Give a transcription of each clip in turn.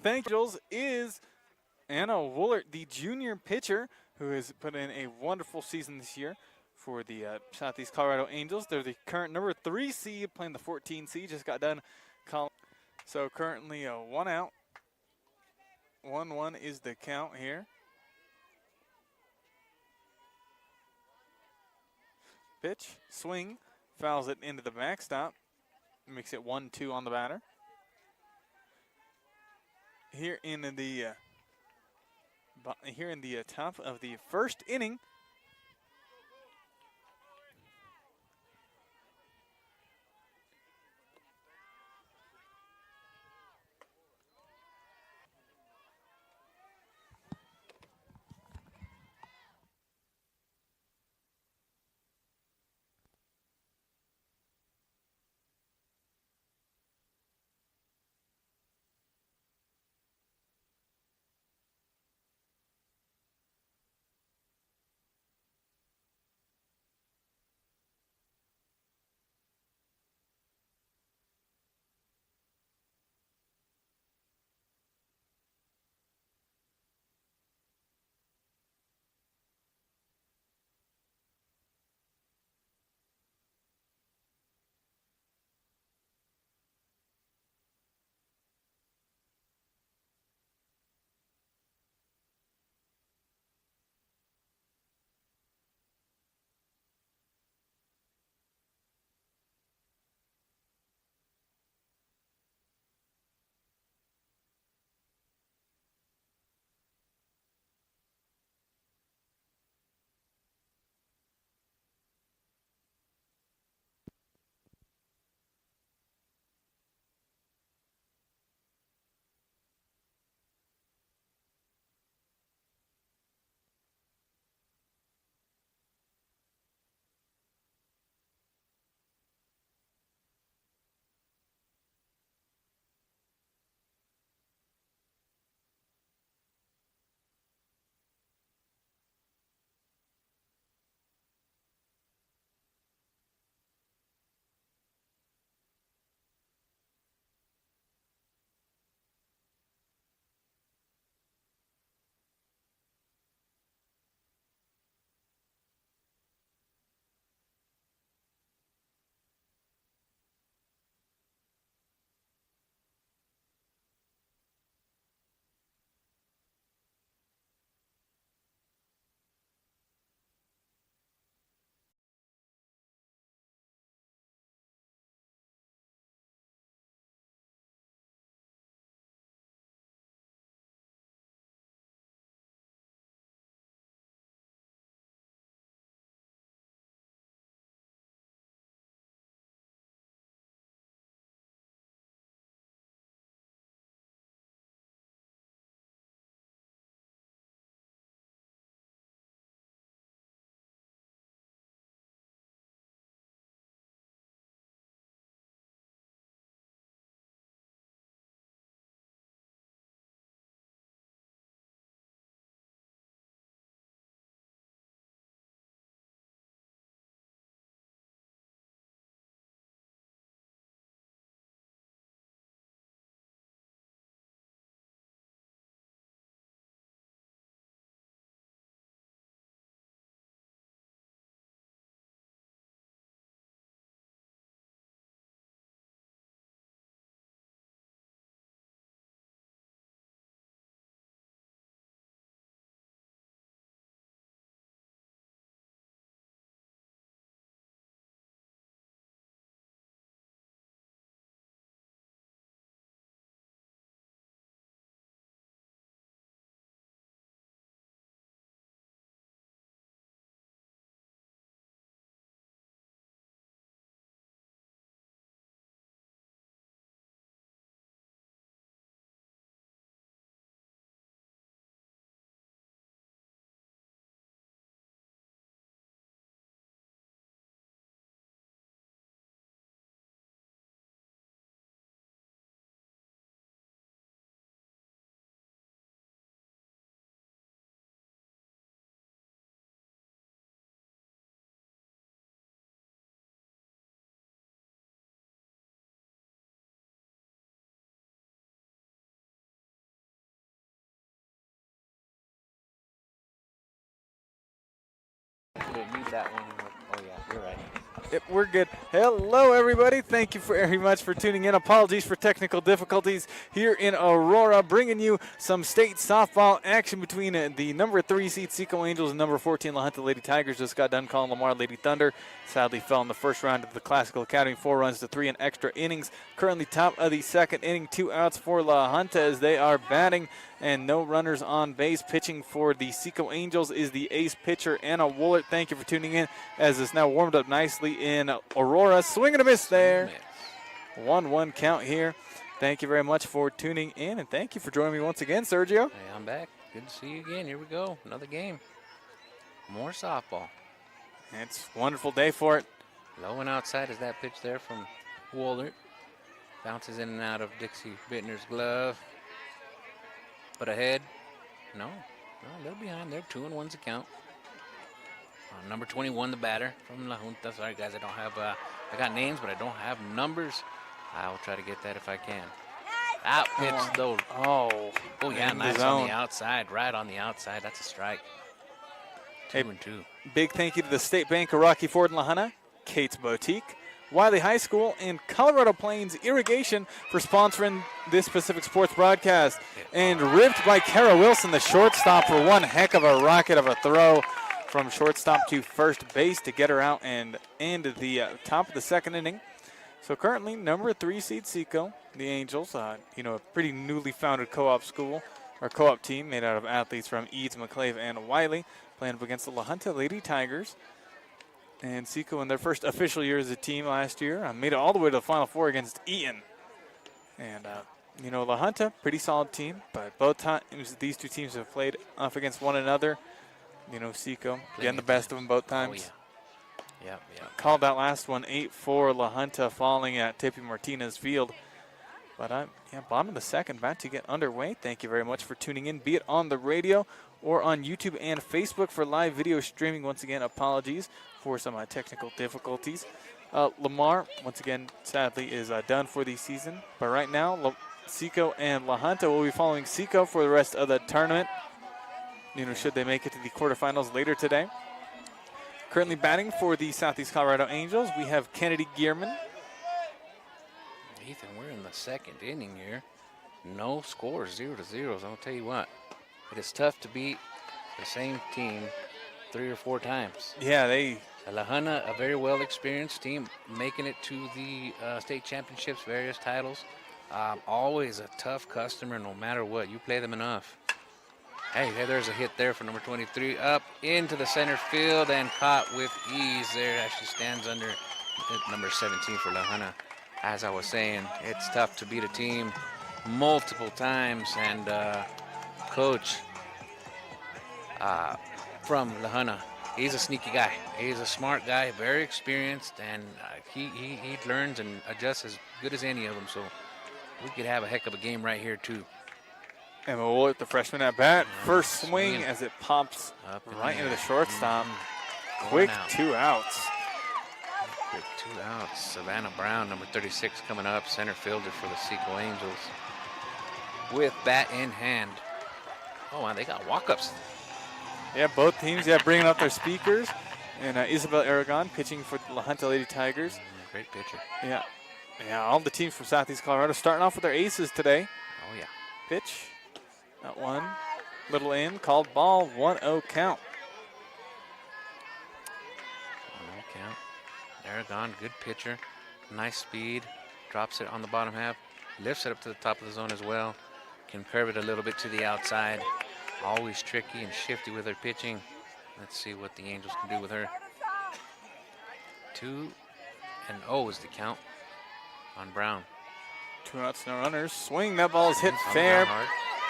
Thank you, Angels is Anna Woolert, the junior pitcher, who has put in a wonderful season this year for the Southeast Colorado Angels. They're the current number 3 seed, playing the 14 seed. Just got done. So currently 1 out. 1-1 is the count here. Pitch, swing, fouls it into the backstop. Makes it 1-2 on the batter. Here in the top of the first inning. didn't need that one. Oh, yeah, you're right. Yep, we're good. Hello, everybody. Thank you very much for tuning in. Apologies for technical difficulties here in Aurora, bringing you some state softball action between the number 3 seed SECO Angels and number 14 LaJunta Lady Tigers. Just got done calling Lamar Lady Thunder. Sadly fell in the first round of the Classical Academy, 4 runs to 3 in extra innings. Currently top of the second inning, 2 outs for LaJunta as they are batting and no runners on base. Pitching for the SECO Angels is the ace pitcher, Anna Woolert. Thank you for tuning in as it's now warmed up nicely in Aurora. Swing and a miss there. 1-1 count here. Thank you very much for tuning in, and thank you for joining me once again, Sergio. Hey, I'm back. Good to see you again. Here we go. Another game. More softball. It's a wonderful day for it. Low and outside is that pitch there from Woolert. Bounces in and out of Dixie Bittner's glove. But ahead, no, they're behind. They're 2-1's a count. Number 21, the batter from LaJunta. Sorry, guys, I don't have, I got names, but I don't have numbers. I will try to get that if I can. Out pitch, though. Oh, yeah, nice on the outside, right on the outside. That's a strike. 2-2. Big thank you to the State Bank of Rocky Ford and LaJunta, Kate's Boutique, Wiley High School, and Colorado Plains Irrigation for sponsoring this Pacific Sports broadcast. And ripped by Kara Wilson, the shortstop, for one heck of a rocket of a throw from shortstop to first base to get her out and end the top of the second inning. So currently, number 3 seed SECO, the Angels, a pretty newly founded co-op school, or co-op team made out of athletes from Eads, McClave, and Wiley, playing up against the LaJunta Lady Tigers. And SECO, in their first official year as a team last year, made it all the way to the Final Four against Eaton. And, LaJunta, pretty solid team, but both times these two teams have played off against one another. SECO getting the best of them both times. Oh, yeah. Called that last one 8-4 LaJunta falling at Tippy Martinez Field. But bottom of the second, about to get underway. Thank you very much for tuning in, be it on the radio or on YouTube and Facebook for live video streaming. Once again, apologies for some technical difficulties. Lamar, once again, sadly, is done for the season. But right now, SECO and LaJunta will be following SECO for the rest of the tournament. Should they make it to the quarterfinals later today. Currently batting for the Southeast Colorado Angels, we have Kennedy Gearman. Ethan, we're in the second inning here. No scores, 0-0. I'll tell you what, it is tough to beat the same team 3 or 4 times. Yeah, LaJunta, a very well-experienced team, making it to the state championships, various titles. Always a tough customer, no matter what. You play them enough. Hey, there's a hit there for number 23. Up into the center field and caught with ease there as she stands under number 17 for LaJunta. As I was saying, it's tough to beat a team multiple times. And Coach from LaJunta, he's a sneaky guy. He's a smart guy, very experienced, and he learns and adjusts as good as any of them. So we could have a heck of a game right here, too. Emma Woolert, the freshman at bat. First swing as it pops up right into the shortstop. Quick 2 outs. Quick 2 outs. Savannah Brown, number 36, coming up, center fielder for the SECO Angels, with bat in hand. Oh, wow, they got walk-ups. Yeah, both teams, bringing up their speakers. And Isabel Aragon pitching for the LaJunta Lady Tigers. Great pitcher. Yeah, all the teams from Southeast Colorado starting off with their aces today. Oh, yeah. Pitch. That one, little in, called ball, 1-0 count. 1-0 count. Aragon, good pitcher, nice speed, drops it on the bottom half, lifts it up to the top of the zone as well, can curve it a little bit to the outside. Always tricky and shifty with her pitching. Let's see what the Angels can do with her. 2-0 is the count on Brown. 2 outs, no runners. Swing, that ball is hit fair.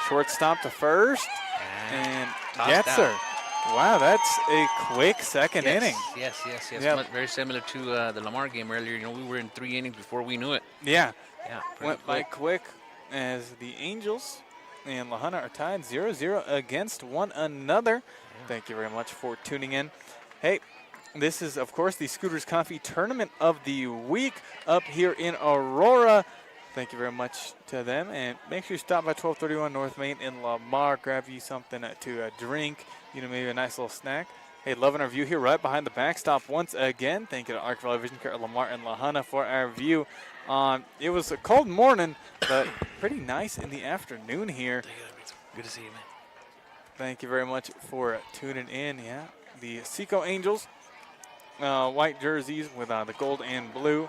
Shortstop to first, and gets her. Wow, that's a quick second inning. Yes. Yep. Very similar to the Lamar game earlier. We were in 3 innings before we knew it. Yeah. Went by quick as the Angels and LaJunta are tied 0-0 against one another. Yeah. Thank you very much for tuning in. Hey, this is, of course, the Scooters Coffee Tournament of the Week up here in Aurora. Thank you very much to them. And make sure you stop by 1231 North Main in Lamar. Grab you something to drink, maybe a nice little snack. Hey, loving our view here right behind the backstop once again. Thank you to Arc Valley Vision Care, Lamar and LaJunta for our view. It was a cold morning, but pretty nice in the afternoon here. Good to see you, man. Thank you very much for tuning in. Yeah, the SECO Angels, white jerseys with the gold and blue,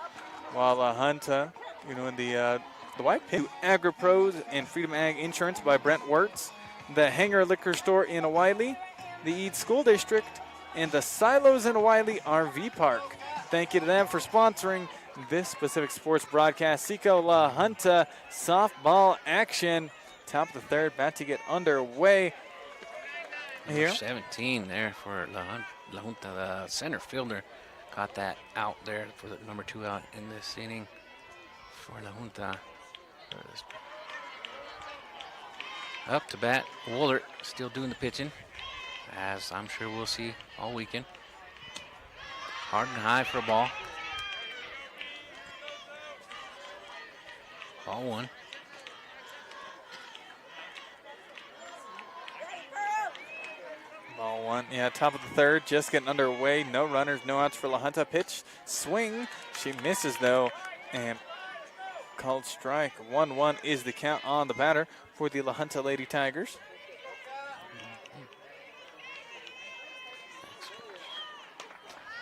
while LaJunta, in the white pit. AgriPros and Freedom Ag Insurance by Brent Wirtz, the Hanger Liquor Store in Wiley, the Eads School District, and the Silos in Wiley RV Park. Thank you to them for sponsoring this specific sports broadcast. SECO LaJunta softball action. Top of the third, about to get underway here. Number 17 there for LaJunta, the center fielder. Got that out there for the number 2 out in this inning for LaJunta. Up to bat, Woolert still doing the pitching, as I'm sure we'll see all weekend. Hard and high for a ball. Ball 1. Ball 1. Yeah, top of the third, just getting underway. No runners, no outs for LaJunta. Pitch, swing. She misses though, and called strike. 1-1 is the count on the batter for the LaJunta Lady Tigers.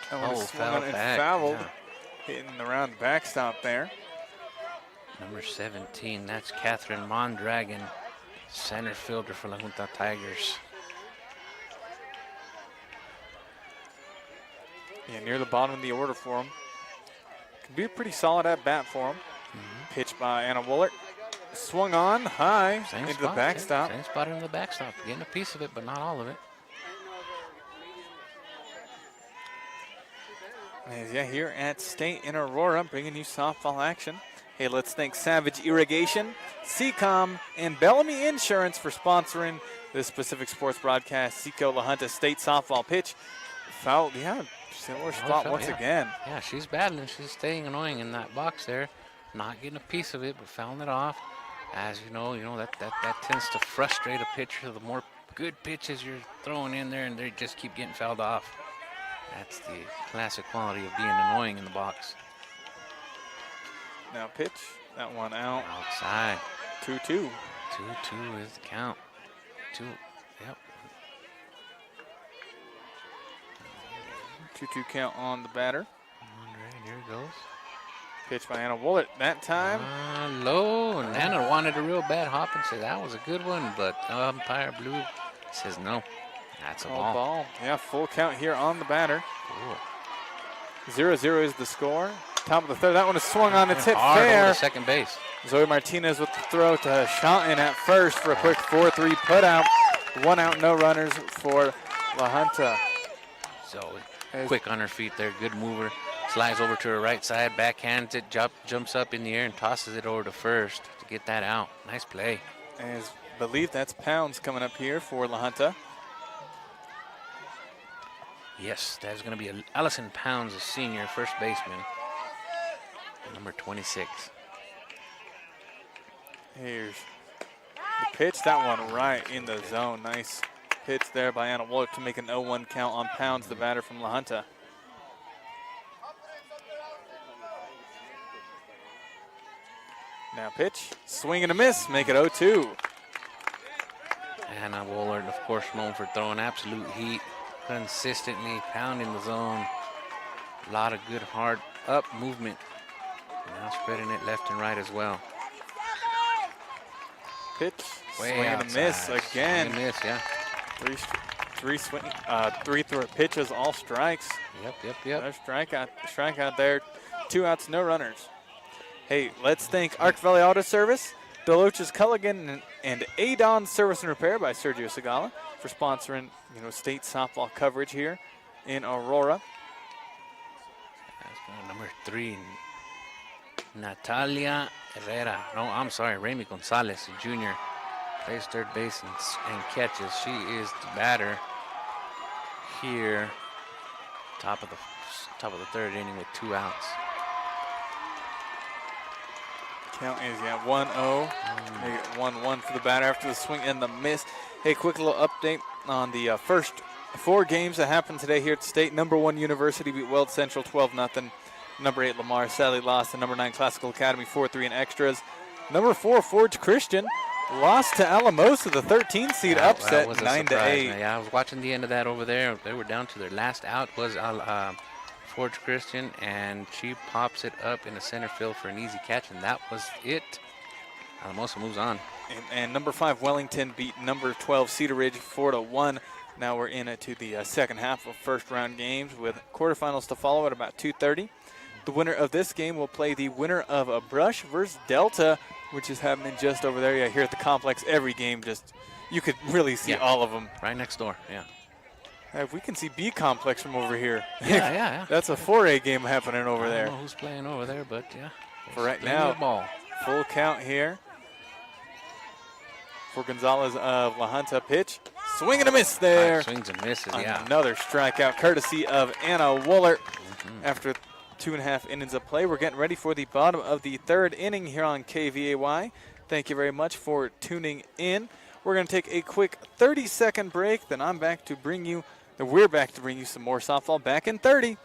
Fouled and back, fouled, yeah. hitting around the backstop there. Number 17, that's Catherine Mondragon, center fielder for LaJunta Tigers. Yeah, near the bottom of the order for him. Could be a pretty solid at bat for him. Pitch by Anna Woolert. Swung on high into the backstop. Same spot into the backstop. Getting a piece of it, but not all of it. Yeah, here at State in Aurora, bringing you softball action. Hey, let's thank Savage Irrigation, CCOM, and Bellamy Insurance for sponsoring this specific sports broadcast. SECO LaJunta State softball pitch. Foul, yeah, similar spot once again. Yeah, she's battling. She's staying annoying in that box there. Not getting a piece of it, but fouling it off. As you know that tends to frustrate a pitcher. The more good pitches you're throwing in there, and they just keep getting fouled off. That's the classic quality of being annoying in the box. Now pitch, that one out. Outside. 2-2. 2-2 is the count. 2, yep. 2-2 count on the batter. Here it goes. Pitch by Anna Woolert that time. Low, and Anna wanted a real bad hop and said that was a good one, but umpire Blue says no. That's a ball. Yeah, full count here on the batter. 0-0 is the score. Top of the third. That one is swung on. It's hit fair. Over to second base. Zoe Martinez with the throw to Shanton at first for a quick 4-3 put out. 1 out, no runners for LaJunta. Zoe, quick on her feet there. Good mover. Slides over to her right side, backhands it, jumps up in the air and tosses it over to first to get that out. Nice play. And I believe that's Pounds coming up here for LaJunta. Yes, that is going to be Allison Pounds, a senior first baseman, number 26. Here's the pitch. That one right in the zone. Nice pitch there by Anna Woolert to make an 0-1 count on Pounds, the batter from LaJunta. Now pitch, swing and a miss, make it 0-2. Anna Woolert, of course, known for throwing absolute heat, consistently pounding the zone. A lot of good hard up movement. Now spreading it left and right as well. Pitch, swing and a miss again. Swing and miss, yeah. Three pitches, all strikes. Yep. No strikeout there. 2 outs, no runners. Hey, let's thank Arc Valley Auto Service, Deloach's Culligan, and Adon Service and Repair by Sergio Segala for sponsoring, state softball coverage here in Aurora. That's number 3, Natalia Herrera. No, I'm sorry, Remy Gonzalez, a junior. Plays third base and catches. She is the batter here. Top of the third inning with 2 outs. Count is 1-0. 1-1 for the batter after the swing and the miss. Hey, quick little update on the first 4 games that happened today here at the state. Number 1 University beat Weld Central 12-0. Number 8 Lamar sadly lost to number 9 Classical Academy 4-3 in extras. Number 4 Forge Christian lost to Alamosa, the 13 seed, upset 9-8. Yeah, I was watching the end of that over there. They were down to their last out was Forge Christian, and she pops it up in the center field for an easy catch, and that was it. Alamosa moves on. And number 5 Wellington beat number 12 Cedar Ridge 4-1. Now we're into the second half of first round games with quarterfinals to follow at about 2:30. The winner of this game will play the winner of a Brush versus Delta, which is happening just over there. Yeah, here at the complex, every game you could really see all of them. Right next door, yeah. If we can see B complex from over here. Yeah. That's a 4A game happening over there. I don't know who's playing over there, but yeah. For right now, ball. Full count here for Gonzalez of LaJunta. Pitch. Swing and a miss there. Swings and misses, yeah. Another strikeout courtesy of Anna Woolert. After 2.5 innings of play, we're getting ready for the bottom of the 3rd inning here on KVAY. Thank you very much for tuning in. We're going to take a quick 30-second break. Then we're back to bring you some more softball back in 30. Yep.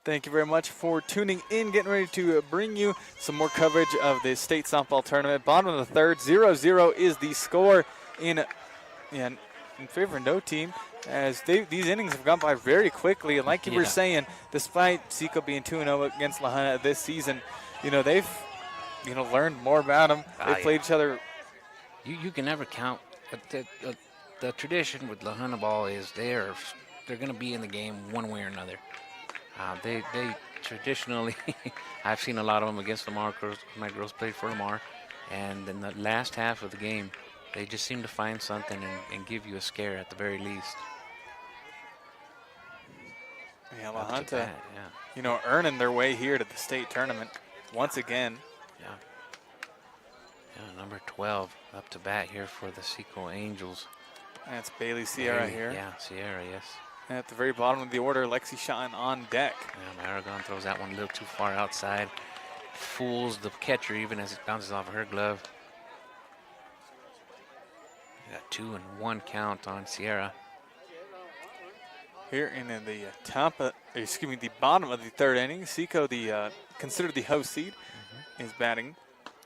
Thank you very much for tuning in. Getting ready to bring you some more coverage of the state softball tournament. Bottom of the 3rd, 0-0 is the score in favor of no team, as these innings have gone by very quickly. And like you were saying, despite SECO being 2-0 against LaJunta this season, they've learned more about them. They've played each other. You can never count. The tradition with LaJunta ball is they're going to be in the game one way or another. They traditionally, I've seen a lot of them against Lamar. My girls played for Lamar, and in the last half of the game, they just seem to find something and give you a scare at the very least. Yeah, LaJunta, earning their way here to the state tournament once again. Yeah, number 12 up to bat here for the SECO Angels. That's Bailey Sierra here. Yeah, Sierra, yes. And at the very bottom of the order, Lexi Shine on deck. Yeah, Aragon throws that one a little too far outside. Fools the catcher even as it bounces off of her glove. We got 2-1 count on Sierra. Here in the bottom of the 3rd inning, SECO, considered the host seed, is batting.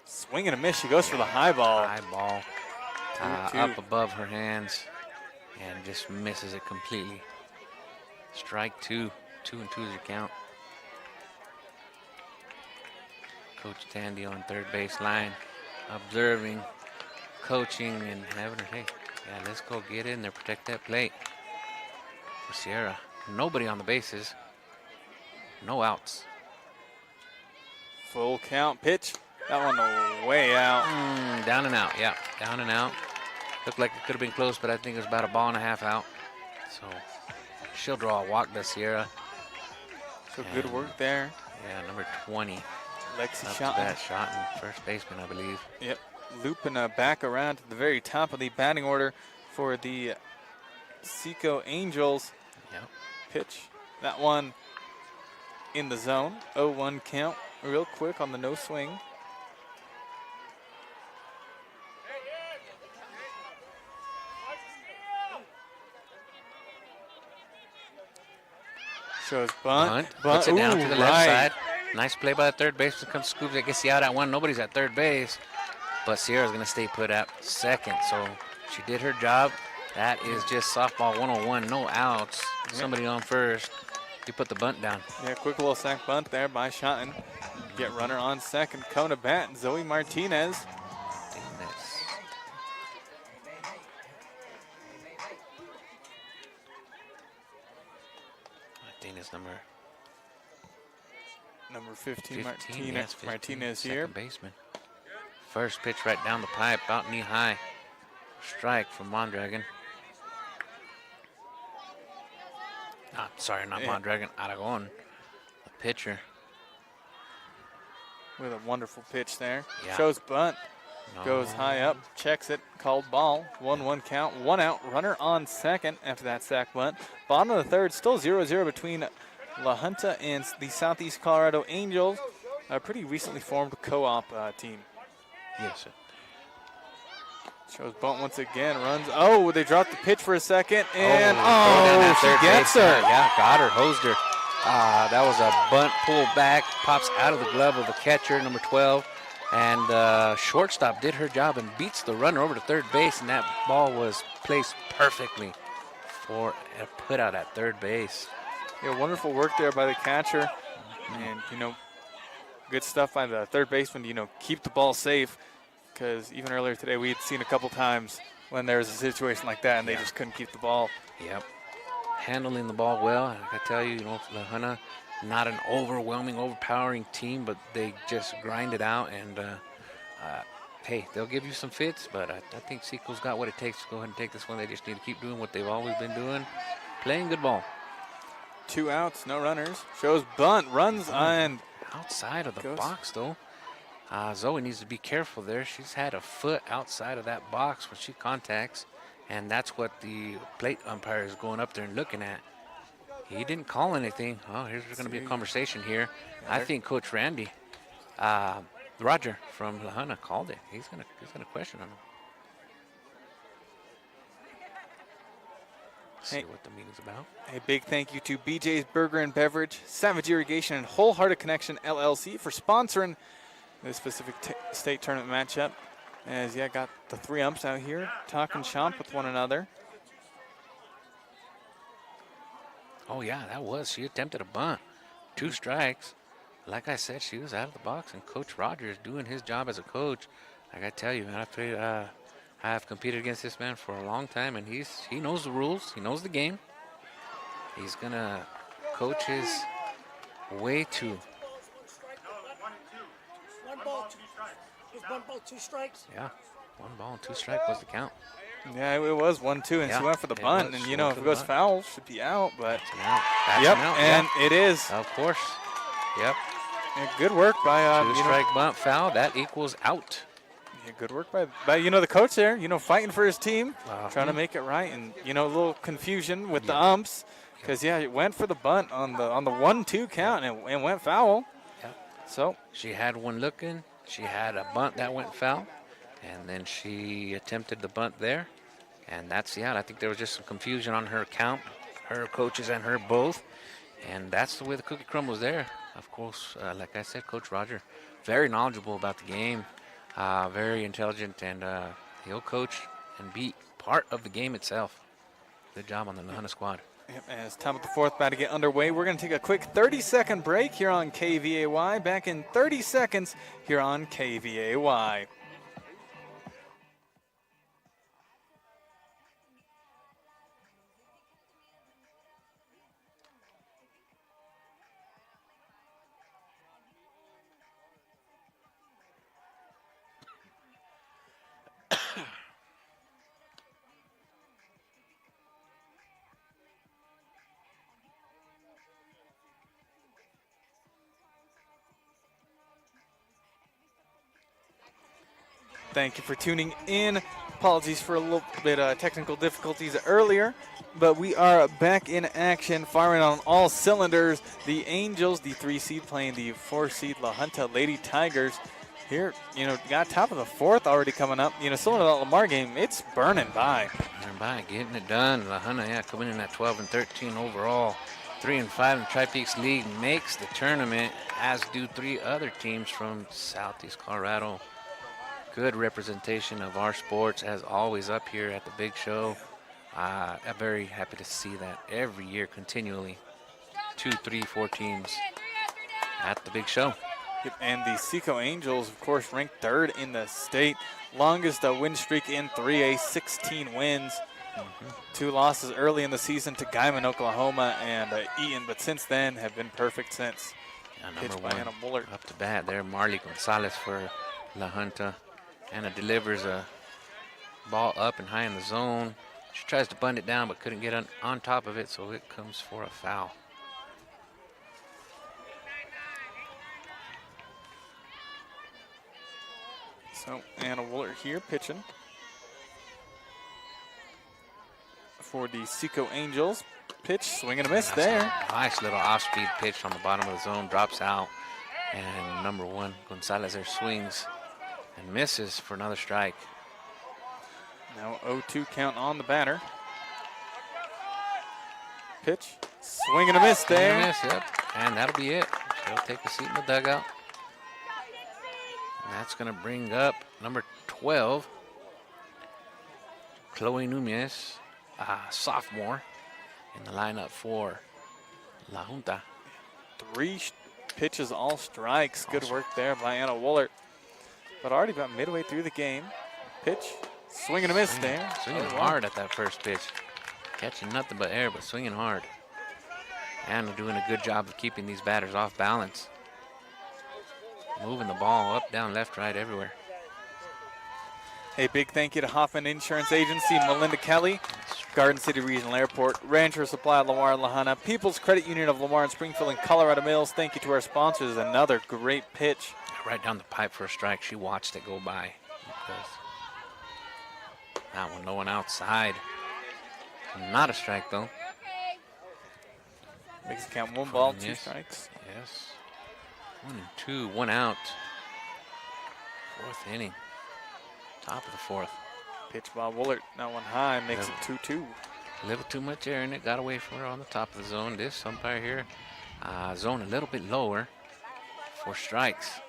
Swing and a miss. She goes for the high ball. High ball. Up above her hands and just misses it completely. Strike 2. 2-2 is your count. Coach Tandy on third base line, observing, coaching, and having her, hey, yeah, let's go get in there, protect that plate. For Sierra, nobody on the bases, no outs. Full count pitch. That one way out. Down and out, yeah, down and out. Looked like it could have been close, but I think it was about a ball and a half out. So she'll draw a walk to Sierra. So good work there. Yeah, number 20. Lexi Shot and first baseman, I believe. Yep, looping back around to the very top of the batting order for the SECO Angels. Yep. Pitch. That one in the zone. 0-1 count. Real quick on the no swing. Shows bunt. Puts it down Ooh, to the left side. Nice play by the third baseman. Comes scoops. I guess he out at one. Nobody's at third base. But Sierra's going to stay put at second. So she did her job. That is just softball 101. No outs. Somebody on first. You put the bunt down. Yeah, quick little sack bunt there by Schotten. Get runner on second. Kona bat. Zoe Martinez. Martinez number 15, 15 Martinez second here. Baseman. First pitch right down the pipe, about knee high. Strike from Mondragon. Sorry, not Mondragon. Aragon, the pitcher. With a wonderful pitch there. Yeah. Shows bunt. No. Goes high up, checks it, called ball. 1-1 count, 1 out, runner on second after that sac bunt. Bottom of the third, still 0-0 between LaJunta and the Southeast Colorado Angels, a pretty recently formed co-op team. Yes, sir. Shows bunt once again, runs. Oh, they dropped the pitch for a second, and she gets her. Yeah, got her, hosed her. That was a bunt pull back, pops out of the glove of the catcher, number 12. And shortstop did her job and beats the runner over to third base, and that ball was placed perfectly for a put out at third base. Yeah, wonderful work there by the catcher, and good stuff by the third baseman. Keep the ball safe, because even earlier today we had seen a couple times when there was a situation like that, and they just couldn't keep the ball. Yep, handling the ball well. I tell you, LaJunta. Not an overpowering team, but they just grind it out. And, hey, they'll give you some fits, but I think SECO's got what it takes to go ahead and take this one. They just need to keep doing what they've always been doing, playing good ball. 2 outs, no runners. Shows bunt, runs on. Outside of the box, though. Zoe needs to be careful there. She's had a foot outside of that box when she contacts, and that's what the plate umpire is going up there and looking at. He didn't call anything. Oh, here's going to be a conversation here. Yeah, I think Coach Randy, Roger from LaJunta called it. He's going to question on him. See what the meeting's about. A big thank you to BJ's Burger and Beverage, Savage Irrigation, and Wholehearted Connection LLC for sponsoring this specific state tournament matchup. As got the 3 umps out here talking chomp with one another. Oh, yeah, that was. She attempted a bunt. 2 strikes. Like I said, she was out of the box, and Coach Rogers doing his job as a coach. Like I tell you, man, I have competed against this man for a long time, and he knows the rules. He knows the game. He's going to coach his way to. 1 ball, 2 strikes? Yeah, 1 ball and 2 strikes was the count. Yeah, it was 1-2, and she went for the bunt. And, if it goes foul, should be out. But it is. Of course. Yep. Yeah, good work by 2-strike bunt foul. That equals out. Yeah, good work by the coach there. Fighting for his team, trying to make it right, and a little confusion with the umps, because it went for the bunt on the 1-2 count and went foul. Yep. So she had one looking. She had a bunt that went foul. And then she attempted the bunt there, and that's the out. I think there was just some confusion on her count, her coaches and her both, and that's the way the cookie crumbles there. Of course, like I said, Coach Roger, very knowledgeable about the game, very intelligent, and he'll coach and be part of the game itself. Good job on the LaJunta squad. Yep, as top of the 4th about to get underway, we're going to take a quick 30-second break here on KVAY. Back in 30 seconds here on KVAY. Thank you for tuning in. Apologies for a little bit of technical difficulties earlier, but we are back in action, firing on all cylinders. The Angels, the 3 seed, playing the 4 seed LaJunta Lady Tigers. Here, got top of the 4th already coming up. Similar to the Lamar game, it's burning by. Getting it done. LaJunta, coming in at 12-13 overall. 3-5 in the Tri-Peaks League, makes the tournament, as do 3 other teams from Southeast Colorado. Good representation of our sports, as always, up here at the big show. I'm very happy to see that every year continually. 2, 3, 4 teams at the big show. Yep, and the SECO Angels, of course, ranked 3rd in the state. Longest win streak in 3A, 16 wins. 2 losses early in the season to Guyman, Oklahoma, and Eaton, but since then have been perfect since. Pitched by Anna Muller. Up to bat there, Marley Gonzalez for LaJunta. Anna delivers a ball up and high in the zone. She tries to bunt it down, but couldn't get on top of it, so it comes for a foul. So Anna Woolert here pitching for the SECO Angels. Pitch, swing and a miss That's there. a nice little off-speed pitch on the bottom of the zone, drops out, and number 1, Gonzalez there swings and misses for another strike. Now 0-2 count on the batter. Pitch, swing and a miss Swing and there. a miss, yep. And that'll be it. She'll take a seat in the dugout. And that's going to bring up number 12, Chloe Nunez, sophomore, in the lineup for LaJunta. 3 pitches, all strikes. Good work there by Anna Woolert. But already about midway through the game. Pitch, swing and a miss there. Swinging hard at that first pitch. Catching nothing but air, but swinging hard. And doing a good job of keeping these batters off balance. Moving the ball up, down, left, right, everywhere. A big thank you to Hoffman Insurance Agency, Melinda Kelly, Garden City Regional Airport, Rancher Supply, Lamar and Lahana, People's Credit Union of Lamar and Springfield, and Colorado Mills. Thank you to our sponsors. Another great pitch. Right down the pipe for a strike. She watched it go by. That one, no one outside. Not a strike, though. Makes it count 1 ball, 2 Yes. strikes. Yes. 1 and 2, 1 out. 4th inning. Top of the 4th. Pitch by Woolert, that one high, makes it 2-2. A little too much air in it. Got away from her on the top of the zone. This umpire here, zone a little bit lower for strikes.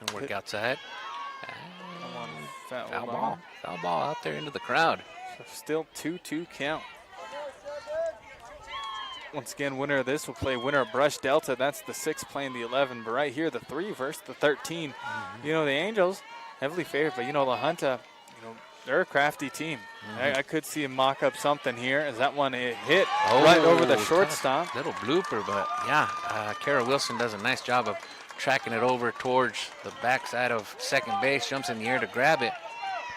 Gonna work outside. Foul ball. Foul ball out there into the crowd. So still 2-2 count. Once again, winner of this will play winner of Brush Delta. That's the 6 playing the 11. But right here, the 3 versus the 13. You know, the Angels, heavily favored. But, you know, LaJunta, you know, they're a crafty team. I could see him mock up something here as that one hit right over the shortstop. Little blooper, but yeah, Kara Wilson does a nice job of tracking it over towards the backside of second base, jumps in the air to grab it,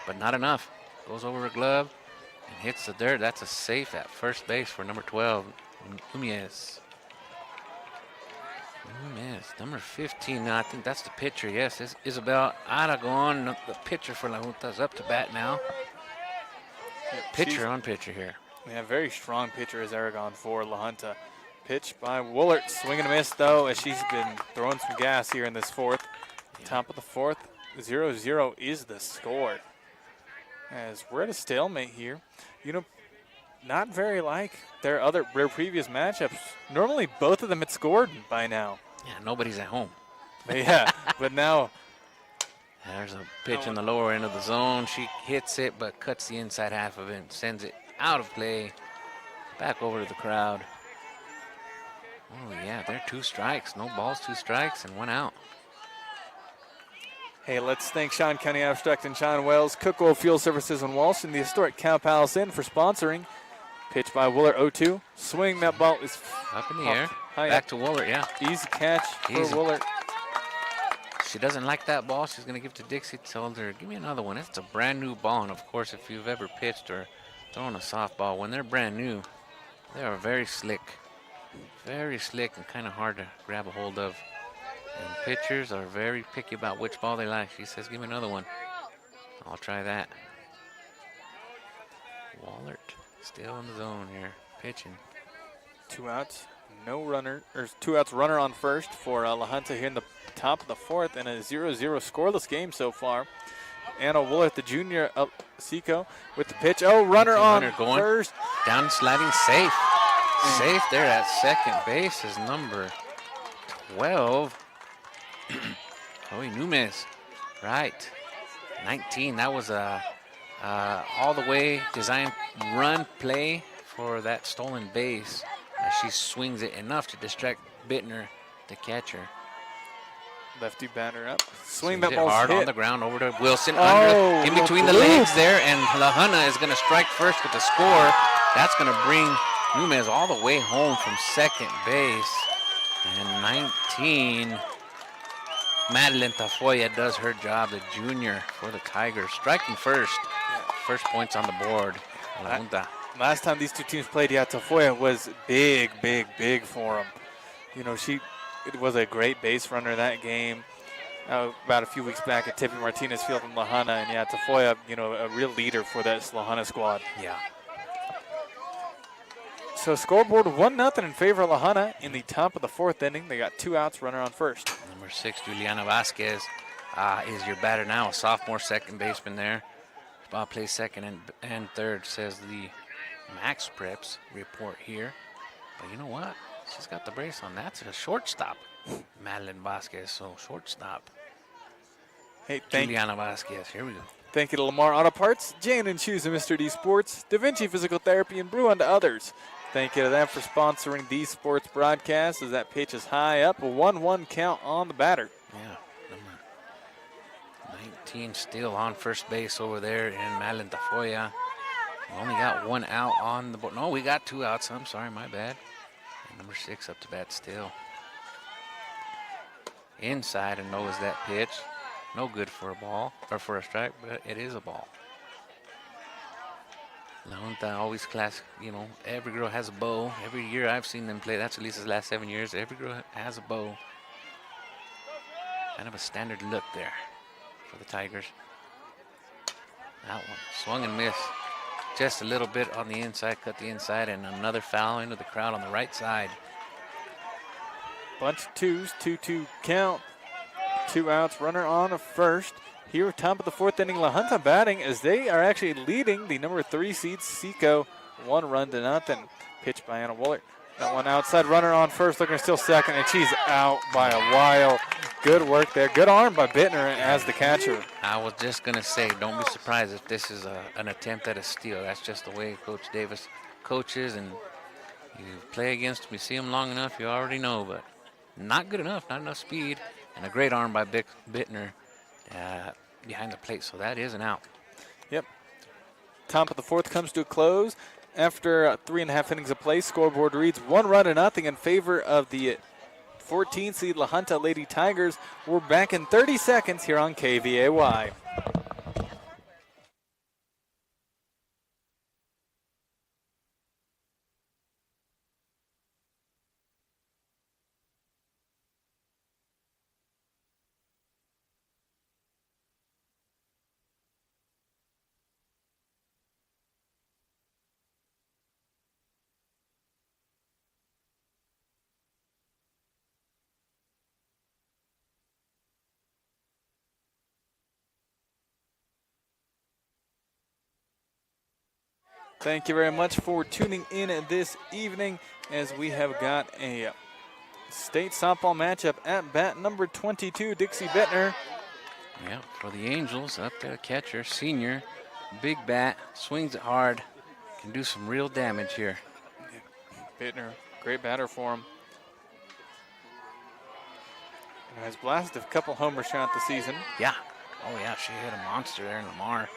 but not enough. Goes over a glove and hits the dirt. That's a safe at first base for number 12, Nunez. Number 15, now I think that's the pitcher. Yes, it's Isabel Aragon, the pitcher for LaJunta, is up to bat now. Pitcher on pitcher here. Yeah, very strong pitcher is Aragon for LaJunta. Pitch by Woolert, swing and a miss though, as she's been throwing some gas here in this 4th. Top of the 4th, 0-0 is the score. As we're at a stalemate here. You know, not very like their previous matchups. Normally both of them had scored by now. Yeah, nobody's at home. Yeah, but now. There's a pitch in the lower end of the zone. She hits it, but cuts the inside half of it and sends it out of play. Back over to the crowd. Oh, yeah, they're 2 strikes. No balls, 2 strikes, and 1 out. Hey, let's thank Sean County Abstract and Sean Wells, Cook Oil Fuel Services in Walsh, and the historic Cow Palace Inn for sponsoring. Pitch by Woolert, 0-2. Swing, that ball is up in the air. High Back up. to Woolert, yeah. Easy catch Easy. for Woolert. She doesn't like that ball. She's going to give it to Dixie. Told her, give me another one. It's a brand new ball. And, of course, if you've ever pitched or thrown a softball, when they're brand new, they are very slick. Very slick and kind of hard to grab a hold of. And pitchers are very picky about which ball they like. She says, give me another one. I'll try that. Woolert still in the zone here, pitching. 2 outs, no runner, or 2 outs, runner on first for LaJunta here in the top of the 4th, and a 0-0 scoreless game so far. Anna Woolert, the junior of SECO, with the pitch. Oh, runner on going. first. Down sliding safe. Safe there at second base is number 12. Chloe Nunez, right. 19, that was a all the way designed run play for that stolen base. She swings it enough to distract Bittner, the catcher. Lefty batter up. Swing, Swings that it ball's hard hit. on the ground over to Wilson. Oh, in between the loop. legs there, and LaJunta is going to strike first with the score. That's going to bring Nunez all the way home from second base. And 19. Madeline Tafoya does her job, the junior for the Tigers. Striking first. First points on the board. LaJunta. Last time these two teams played, Tafoya was big for them. You know, it was a great base runner that game. About a few weeks back at Tippy Martinez Field in Lahana, and Tafoya, you know, a real leader for that Lahana squad. Yeah. So scoreboard 1-0 in favor of Lahana in the top of the fourth inning. They got 2 outs, runner on first. Number 6, Juliana Vasquez, is your batter now, a sophomore second baseman there. Plays second and third, says the Max Preps report here. But you know what? She's got the brace on. That's a shortstop. Madeline Vasquez, so shortstop. Hey, Juliana Vasquez, here we go. Thank you to Lamar Auto Parts, Jan and Shoes and Mr. D Sports, Da Vinci Physical Therapy, and Brew unto others. Thank you to them for sponsoring these sports broadcasts as that pitch is high up. A 1-1 count on the batter. Yeah, number 19 still on first base over there in Madeline Tafoya. We only got 1 out on the board. No, we got 2 outs. I'm sorry, my bad. And number 6 up to bat still. Inside and knows that pitch. No good for a ball, or for a strike, but it is a ball. LaJunta always classic, you know, every girl has a bow. Every year I've seen them play, that's at least the last 7 years, every girl has a bow. Kind of a standard look there for the Tigers. That one, swung and missed. Just a little bit on the inside, cut the inside, and another foul into the crowd on the right side. Bunch of twos, 2-2 count. 2 outs, runner on a first. Here, top of the fourth inning, LaJunta batting as they are actually leading the number 3 seed, SECO, 1-0. Pitched by Anna Woolert. That one outside, runner on first, looking still second, and she's out by a while. Good work there. Good arm by Bittner as the catcher. I was just going to say, don't be surprised if this is an attempt at a steal. That's just the way Coach Davis coaches, and you play against him, you see him long enough, you already know, but not good enough, not enough speed. And a great arm by Bittner behind the plate, so that is an out. Yep. Top of the fourth comes to a close. After 3.5 innings of play, scoreboard reads 1-0 in favor of the 14 seed LaJunta Lady Tigers. We're back in 30 seconds here on KVAY. Thank you very much for tuning in this evening as we have got a state softball matchup at bat number 22, Dixie Bittner. Yeah, for the Angels, up there, catcher, senior, big bat, swings it hard, can do some real damage here. Bittner, great batter for him. And has blasted a couple homers throughout the season. Yeah. Oh, yeah, she hit a monster there in Lamar.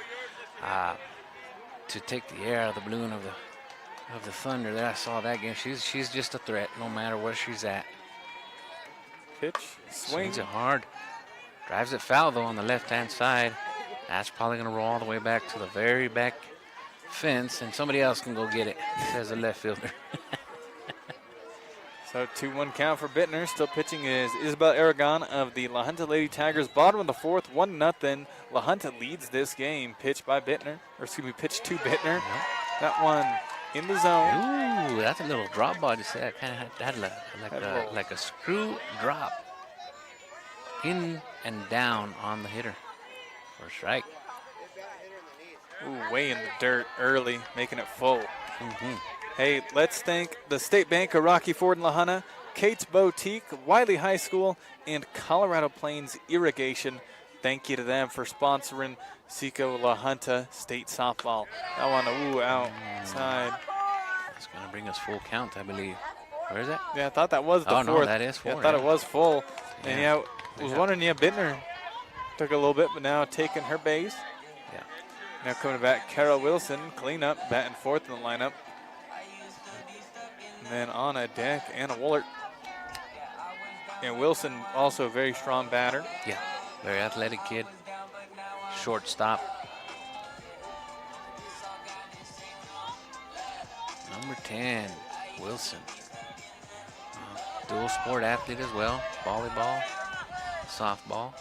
To take the air out of the balloon of the Thunder there. I saw that game. She's just a threat no matter where she's at. Pitch, swing. Swings it hard. Drives it foul though on the left-hand side. That's probably going to roll all the way back to the very back fence, and somebody else can go get it, says the left fielder. So 2-1 count for Bittner. Still pitching is Isabel Aragon of the LaJunta Lady Tigers. Bottom of the fourth, 1-0. LaJunta leads this game. Pitched by Bittner, or excuse me, pitched to Bittner. Yep. That one in the zone. Ooh, that's a little drop ball. Just that kind of had like a screw drop in and down on the hitter for a strike. Ooh, way in the dirt early, making it full. Mm-hmm. Hey, let's thank the State Bank of Rocky Ford and LaJunta, Kate's Boutique, Wiley High School, and Colorado Plains Irrigation. Thank you to them for sponsoring SECO LaJunta State Softball. That one, ooh, outside. That's going to bring us full count, I believe. Where is that? Yeah, I thought that was the fourth. No, that is four. Yeah, I thought it was full. Yeah. And I was wondering, Bittner took a little bit, but now taking her base. Yeah. Now coming back, Carol Wilson, clean up, batting fourth in the lineup. And then on a deck, Anna Woolert. And Wilson also a very strong batter. Yeah, very athletic kid. Shortstop. Number 10, Wilson. Dual sport athlete as well. Volleyball, softball.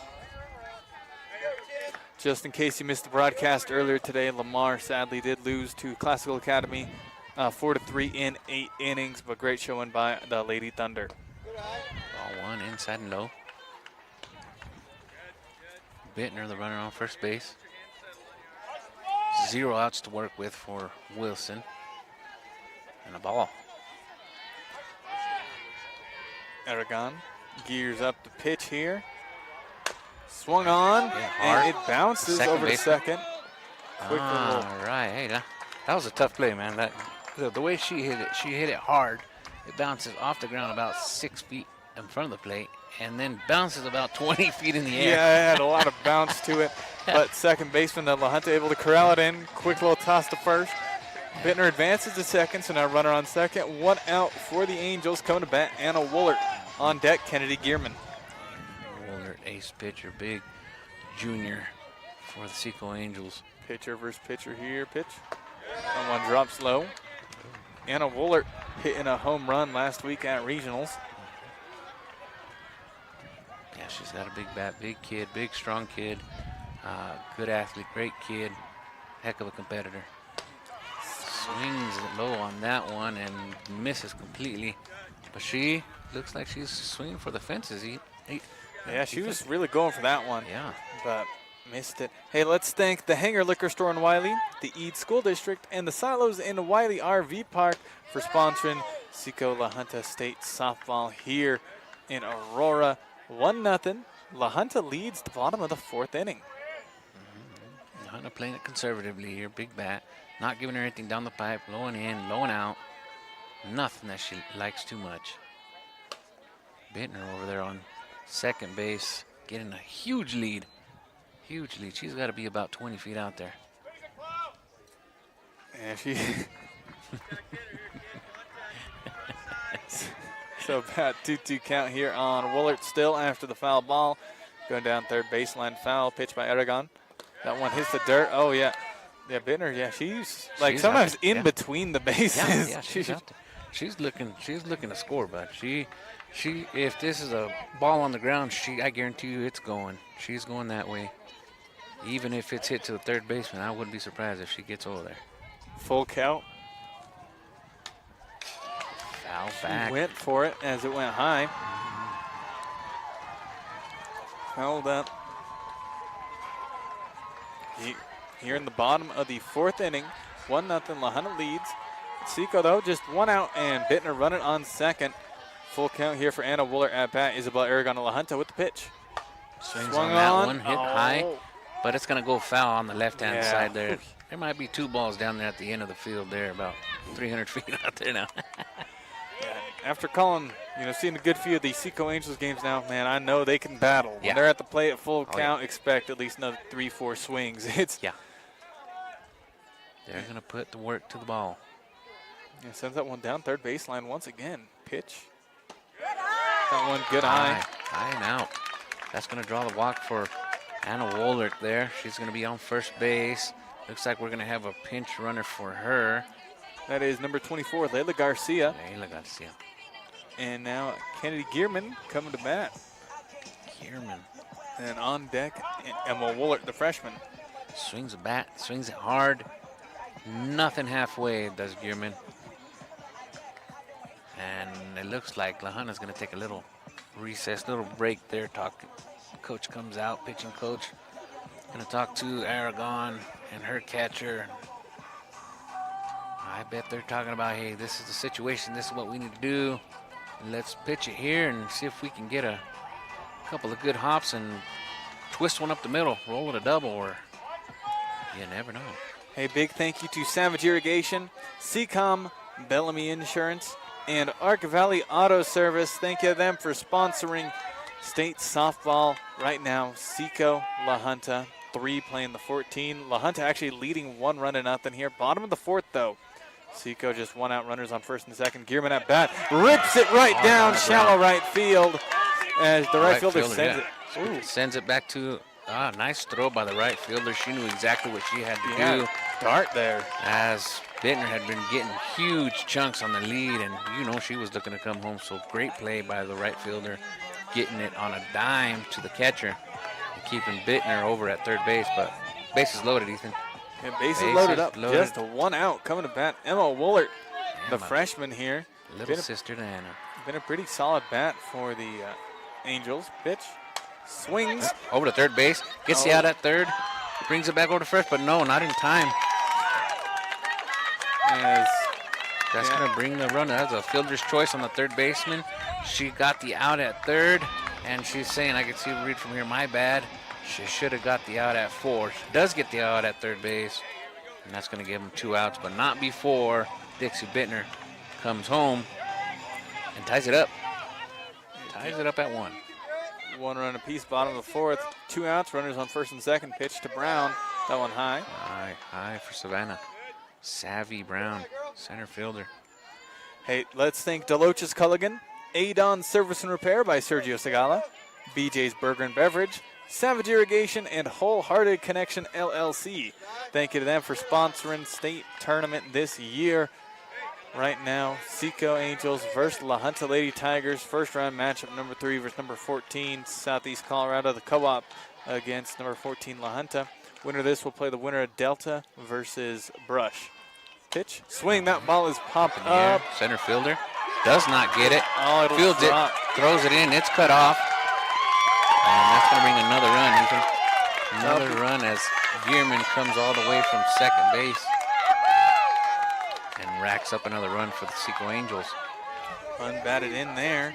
Just in case you missed the broadcast earlier today, Lamar sadly did lose to Classical Academy 4-3 in 8 innings, but great showing by the Lady Thunder. Ball one, inside and low. Bittner, the runner on first base. 0 outs to work with for Wilson. And a ball. Aragon gears up the pitch here. Swung on, Yeah, hard. and it bounces Second over to baseman. second. Quick All roll. right, hey, that was a tough play, man. The way she hit it hard. It bounces off the ground about 6 feet in front of the plate, and then bounces about 20 feet in the Yeah, air. it had a lot of bounce to it, but second baseman LaJunta able to corral it in. Quick little toss to first. Bittner advances to second, so now runner on second. 1 out for the Angels. Coming to bat, Anna Woolert. On deck, Kennedy Gearman. Woolert, ace pitcher, big junior for the SECO Angels. Pitcher versus pitcher here. Pitch. That one drops low. Anna Woolert hitting a home run last week at regionals. Yeah, she's got a big bat, big kid, big strong kid, good athlete, great kid, heck of a competitor. Swings it low on that one and misses completely, but she looks like she's swinging for the fences. Yeah, she was really going for that one. Yeah. But missed it. Hey, let's thank the Hanger Liquor Store in Wiley, the Eads School District, and the Silos in the Wiley RV Park for sponsoring SECO LaJunta State Softball here in Aurora. 1-0. LaJunta leads the bottom of the 4th inning. LaJunta playing it conservatively here, big bat, not giving her anything down the pipe, low and in, low and out. Nothing that she likes too much. Bittner over there on second base, getting a huge lead. Huge lead. She's got to be about 20 feet out there. And she. So about 2-2 count here on Woolert still after the foul ball. Going down third baseline, foul pitch by Aragon. That one hits the dirt. Oh, yeah. Yeah, Bittner, yeah, she's like She's sometimes out there, in yeah. between the bases. Yeah, she's out there. She's looking to score, but she if this is a ball on the ground, I guarantee you it's going. She's going that way. Even if it's hit to the third baseman, I wouldn't be surprised if she gets over there. Full count. Foul She back. went for it as it went high. Held up. Here in the bottom of the 4th inning, 1-0 LaJunta leads. SECO, though, just 1 out, and Bittner running on second. Full count here for Anna Woolert at bat. Isabel Aragon and LaJunta with the pitch. Swings Swung on that on. one, hit high, but it's going to go foul on the left-hand Yeah. side there. There might be 2 balls down there at the end of the field there, about 300 feet out there now. After calling, seeing a good few of the SECO Angels games now, man, I know they can battle. When Yeah. they're at the plate at full Oh, count, expect at least another 3-4 swings. It's Yeah. They're going to put the work to the ball. Yeah, sends that one down third baseline once again. Pitch. That one good high. High and out. That's going to draw the walk for Anna Woolert there. She's going to be on first base. Looks like we're going to have a pinch runner for her. That is number 24, Layla Garcia. Layla Garcia. And now Kennedy Gearman coming to bat. Kierman And on deck, Emma Woolert, the freshman. swings a bat, swings it hard. Nothing halfway does Gearman. And it looks like LaJunta's going to take a little recess, little break there. Coach comes out, pitching coach. Going to talk to Aragon and her catcher. I bet they're talking about, hey, this is the situation. This is what we need to do. Let's pitch it here and see if we can get a couple of good hops and twist one up the middle, roll it a double, or you never know. Hey, big thank you to Savage Irrigation, Seacom, Bellamy Insurance, and Arc Valley Auto Service. Thank you to them for sponsoring state softball right now. SECO, LaJunta, 3 playing the 14. LaJunta actually leading 1-0 here. Bottom of the 4th, though. SECO just 1 out, runners on first and second. Gearman at bat, rips it right down, shallow right field. as the right fielder sends yeah. it. Ooh. Sends it back to, nice throw by the right fielder. She knew exactly what she had to do. Dart there. As Bittner had been getting huge chunks on the lead, and she was looking to come home. So great play by the right fielder, getting it on a dime to the catcher and keeping Bittner over at third base. But bases loaded, Ethan. And bases loaded up. Just a 1 out. Coming to bat, Emma Woolert, the freshman here. Little sister to Anna. Been a pretty solid bat for the Angels. Pitch. Swings. Over to third base. Gets the out at third. Brings it back over to first, but no, not in time. That's going to bring the run. That's a fielder's choice on the third baseman. She got the out at third, and she's saying, I can see the read from here, my bad. She should have got the out at 4. She does get the out at third base, and that's going to give them 2 outs, but not before Dixie Bittner comes home and ties it up. Ties it up at 1. 1 run apiece, bottom of the 4th. 2 outs, runners on first and second. Pitch to Brown. That one high. High for Savannah. Savvy Brown, center fielder. Hey, let's thank Deloach's Culligan, Adon Service and Repair by Sergio Segala, BJ's Burger and Beverage, Savage Irrigation, and Wholehearted Connection LLC. Thank you to them for sponsoring state tournament this year. Right now, SECO Angels versus LaJunta Lady Tigers. First round matchup, number 3 versus number 14, Southeast Colorado. The co-op against number 14, LaJunta. Winner of this will play the winner of Delta versus Brush. Pitch, swing, that ball is popping up. Center fielder does not get it. It'll Fields drop. it, throws it in, it's cut off. And that's going to bring another run, Ethan. Another run as Gearman comes all the way from second base and racks up another run for the SECO Angels. Unbatted in there.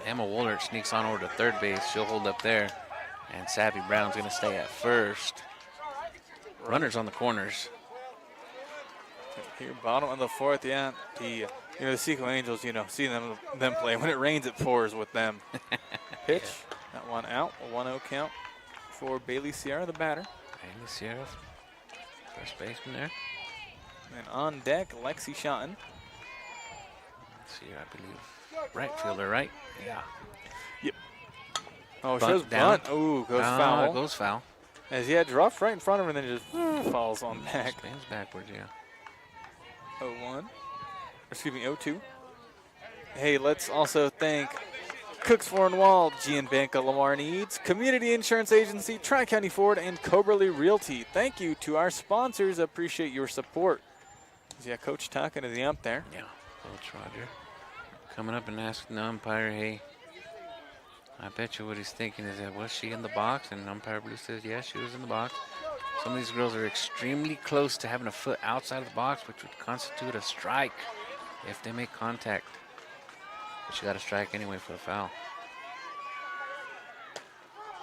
Emma Woolert sneaks on over to third base. She'll hold up there. And Savvy Brown's going to stay at first. Runners on the corners. Here, bottom of the 4th, yeah. The SECO Angels, see them play. When it rains, it pours with them. Pitch, that one out, a 1-0 count for Bailey Sierra, the batter. Bailey Sierra, first baseman there. And on deck, Lexi Shotton. Let's see, I believe right fielder, right? Yeah. Yep. Oh, Bunt shows down. bunt. Ooh, goes foul. Goes foul. As he had rough right in front of him and then just falls on back. Spins backwards, yeah. 0-1. Excuse me, 0-2. Hey, let's also thank Cooks Floor and Wall, Gian Banca Lamar Needs, Community Insurance Agency, Tri-County Ford, and Coberly Realty. Thank you to our sponsors. Appreciate your support. Yeah, Coach talking to the ump there. Yeah, Coach Roger. Coming up and asking the umpire, hey, I bet you what he's thinking is that, was she in the box? And umpire Blue says, yes, she was in the box. Some of these girls are extremely close to having a foot outside of the box, which would constitute a strike if they make contact. But she got a strike anyway for the foul.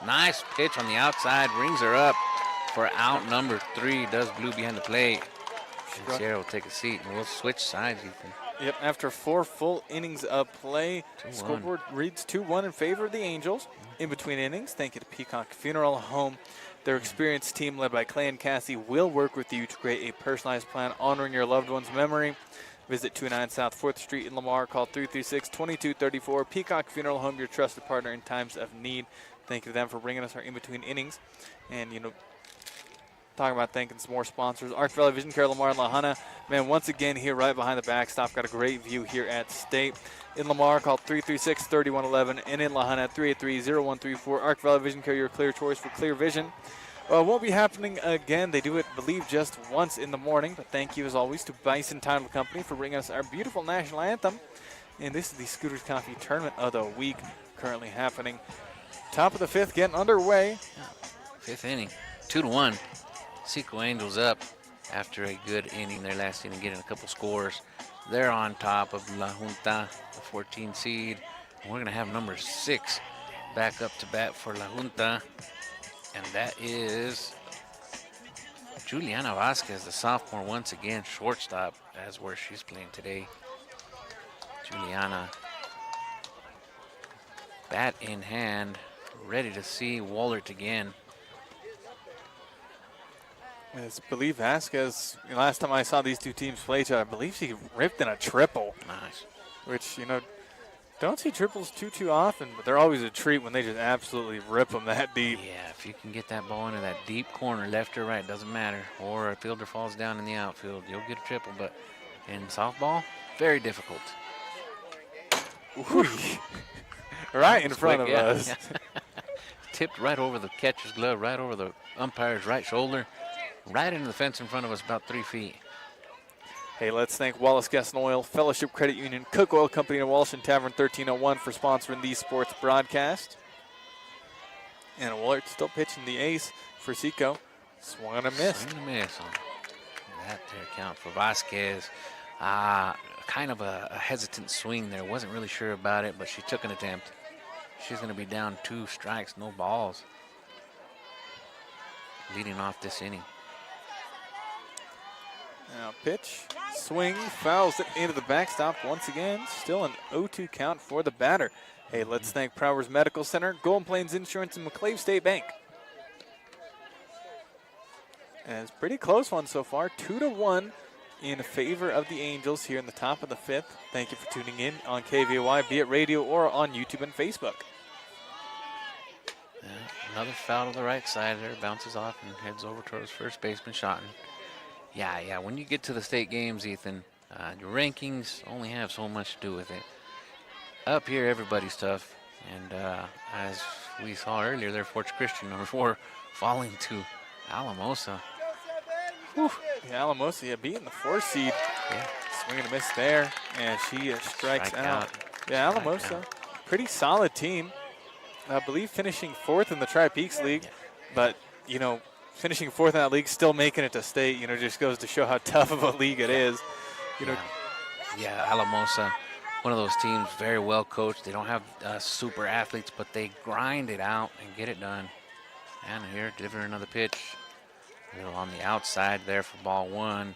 Nice pitch on the outside, brings her up for out number 3. Does Blue behind the plate. And Sierra will take a seat, and we'll switch sides, Ethan. Yep, after 4 full innings of play, scoreboard reads 2-1 in favor of the Angels. In between innings, thank you to Peacock Funeral Home. Their experienced team led by Clay and Cassie will work with you to create a personalized plan honoring your loved one's memory. Visit 209 South 4th Street in Lamar. Call 336-2234. Peacock Funeral Home, your trusted partner in times of need. Thank you to them for bringing us our in-between innings. And, talking about thanking some more sponsors. Arch Valley Vision Care, Lamar and LaJunta. Man, once again here right behind the backstop. Got a great view here at State. In Lamar, call 336-3111. And in LaJunta, 383-0134. Arch Valley Vision Care, your clear choice for clear vision. Won't be happening again. They do it, I believe, just once in the morning. But thank you, as always, to Bison Title Company for bringing us our beautiful national anthem. And this is the Scooters Coffee Tournament of the Week currently happening. Top of the 5th getting underway. 5th inning, 2-1. SECO Angels up after a good inning, their last inning, getting a couple scores. They're on top of LaJunta, the 14 seed. And we're going to have number 6 back up to bat for LaJunta. And that is Juliana Vasquez, the sophomore, once again, shortstop, as where she's playing today. Juliana, bat in hand, ready to see Woolert again. I believe Vasquez, last time I saw these two teams play each other, I believe she ripped in a triple. Nice. Which, Don't see triples too often, but they're always a treat when they just absolutely rip them that deep. Yeah, if you can get that ball into that deep corner, left or right, doesn't matter. Or a fielder falls down in the outfield, you'll get a triple. But in softball, very difficult. Right in front of us. Tipped right over the catcher's glove, right over the umpire's right shoulder, right into the fence in front of us, about 3 feet. Hey, let's thank Wallace Gas and Oil, Fellowship Credit Union, Cook Oil Company, and Walsh and Tavern 1301 for sponsoring these sports broadcast. And Woolert still pitching the ace for SECO. Swung and a miss. Swing and a miss on that there count for Vasquez. Kind of a hesitant swing there. Wasn't really sure about it, but she took an attempt. She's going to be down 2 strikes, no balls, leading off this inning. Now pitch, swing, fouls it into the backstop once again. Still an 0-2 count for the batter. Hey, let's thank Prowers Medical Center, Golden Plains Insurance, and McClave State Bank. And it's a pretty close one so far, 2-1 in favor of the Angels here in the top of the 5th. Thank you for tuning in on KVOY, be it radio or on YouTube and Facebook. Another foul to the right side there, bounces off and heads over towards first baseman Schotten. Yeah, when you get to the state games, Ethan, your rankings only have so much to do with it. Up here, everybody's tough. And as we saw earlier there, Fort Christian, number 4, falling to Alamosa. Whew. Yeah, Alamosa beating the 4 seed. Yeah. Swing and a miss there, and she strikes out. Yeah, Alamosa, pretty solid team. I believe finishing 4th in the Tri-Peaks League, but, finishing 4th in that league, still making it to state, just goes to show how tough of a league it is. Yeah, Alamosa, one of those teams, very well coached. They don't have super athletes, but they grind it out and get it done. And here, delivering another pitch. A little on the outside there for ball 1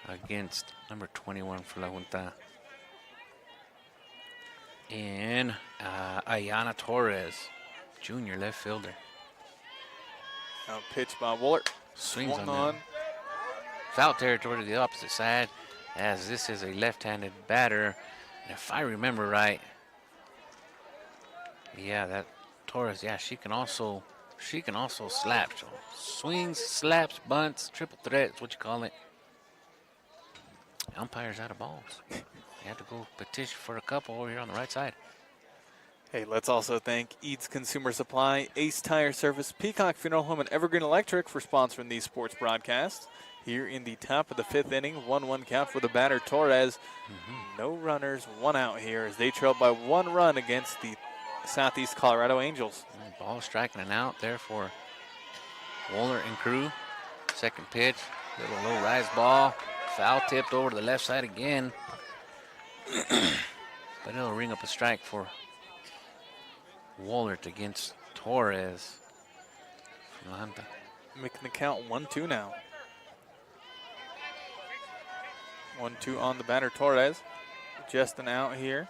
against number 21 for LaJunta. And Ayana Torres, junior left fielder. Now pitch by Woolert. Swings Swung on. Foul territory to the opposite side, as this is a left-handed batter. And if I remember right, that Torres, she can also slap. So swings, slaps, bunts, triple threat is what you call it. Umpire's out of balls. You have to go petition for a couple over here on the right side. Hey, let's also thank Eads Consumer Supply, Ace Tire Service, Peacock Funeral Home, and Evergreen Electric for sponsoring these sports broadcasts. Here in the top of the 5th inning, 1-1 count for the batter Torres. No runners, 1 out here as they trail by 1 run against the Southeast Colorado Angels. Ball striking and out there for Woolert and crew. Second pitch, little low rise ball. Foul tipped over to the left side again. But it'll ring up a strike for Woolert against Torres from LaJunta. Making the count 1-2 now. 1-2 on the batter Torres. Just an out here.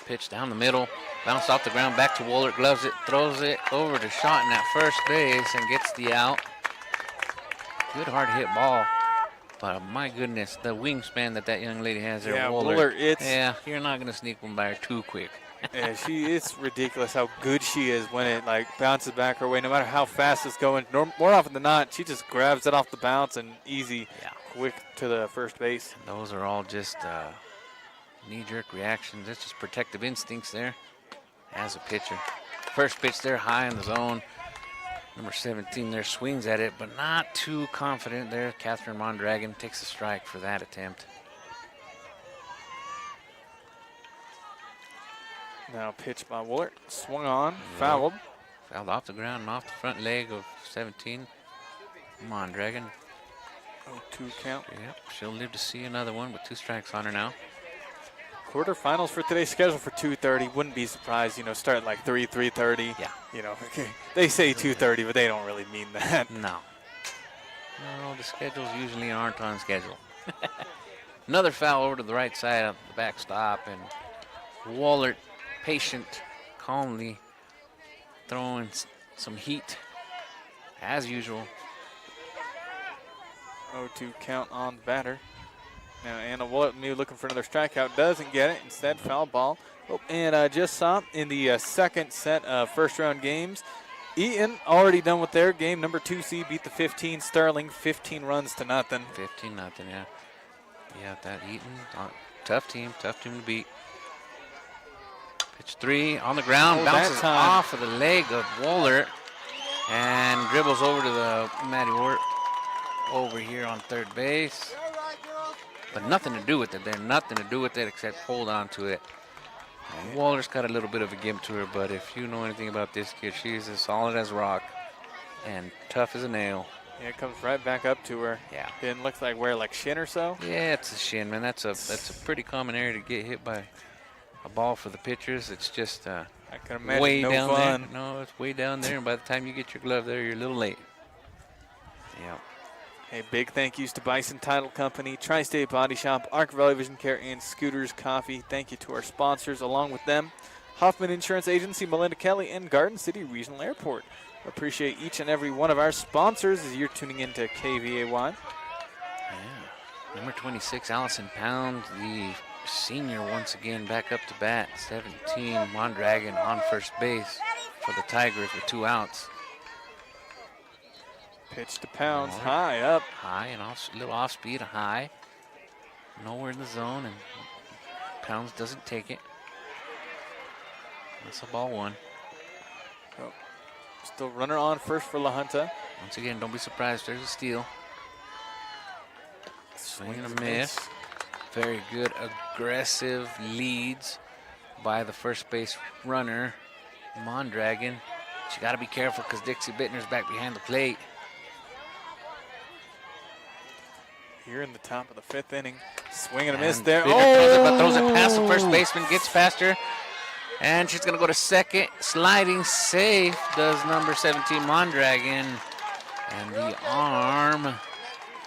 Pitch down the middle, bounced off the ground, back to Woolert, gloves it, throws it over to Schotten at first base and gets the out. Good hard hit ball, but my goodness, the wingspan that young lady has there, Woolert, you're not going to sneak one by her too quick. Yeah, it's ridiculous how good she is when it bounces back her way, no matter how fast it's going. More often than not, she just grabs it off the bounce and quick to the first base. And those are all just knee-jerk reactions. It's just protective instincts there as a pitcher. First pitch there, high in the zone. Number 17 there swings at it, but not too confident there. Catherine Mondragon takes a strike for that attempt. Now pitch by Woolert, swung on, fouled. Fouled off the ground and off the front leg of 17. Mondragon. 0-2 count. Yep, she'll live to see another one with 2 strikes on her now. Quarterfinals for today's schedule for 2:30. Wouldn't be surprised, start at 3:30. Yeah. They say 2:30, but they don't really mean that. No, the schedules usually aren't on schedule. Another foul over to the right side of the backstop, and Woolert, patient, calmly throwing some heat as usual. 0-2 count on the batter. Now Anna Willett maybe looking for another strikeout, doesn't get it. Instead, foul ball. Oh, and just saw in the second set of first-round games, Eaton already done with their game. Number 2 seed beat the 15 Sterling, 15 runs to nothing. 15-0, yeah. Yeah, that Eaton, tough team to beat. Pitch 3 on the ground, bounces off of the leg of Woolert and dribbles over to the Maddie Wart over here on third base. But nothing to do with it there, nothing to do with it except hold on to it. Waller's got a little bit of a gimp to her, but if you know anything about this kid, she's as solid as rock and tough as a nail. Yeah, it comes right back up to her. Yeah. Didn't look like where, like shin or so? Yeah, it's a shin, man. That's a pretty common area to get hit by a ball for the pitchers. It's just I can imagine way no down fun. there. No, it's way down there, and by the time you get your glove there, you're a little late. Yeah. Hey, big thank yous to Bison Title Company, Tri-State Body Shop, Arc Valley Vision Care, and Scooters Coffee. Thank you to our sponsors. Along with them, Hoffman Insurance Agency, Melinda Kelly, and Garden City Regional Airport. Appreciate each and every one of our sponsors as you're tuning into KVAY. Yeah. Number 26, Allison Pound, the senior once again back up to bat. 17, Mondragon on first base for the Tigers with 2 outs. Pitch to Pounds, high up. High and off, little off speed, a high. Nowhere in the zone, and Pounds doesn't take it. That's a ball 1. Oh, still runner on first for LaJunta. Once again, don't be surprised. There's a steal. Swing and a miss. Very good aggressive leads by the first base runner, Mondragon. You got to be careful because Dixie Bittner's back behind the plate. Here in the top of the 5th inning. Swing and a miss there. Bittner throws it past the first baseman, gets past her. And she's going to go to second. Sliding safe does number 17, Mondragon. And the arm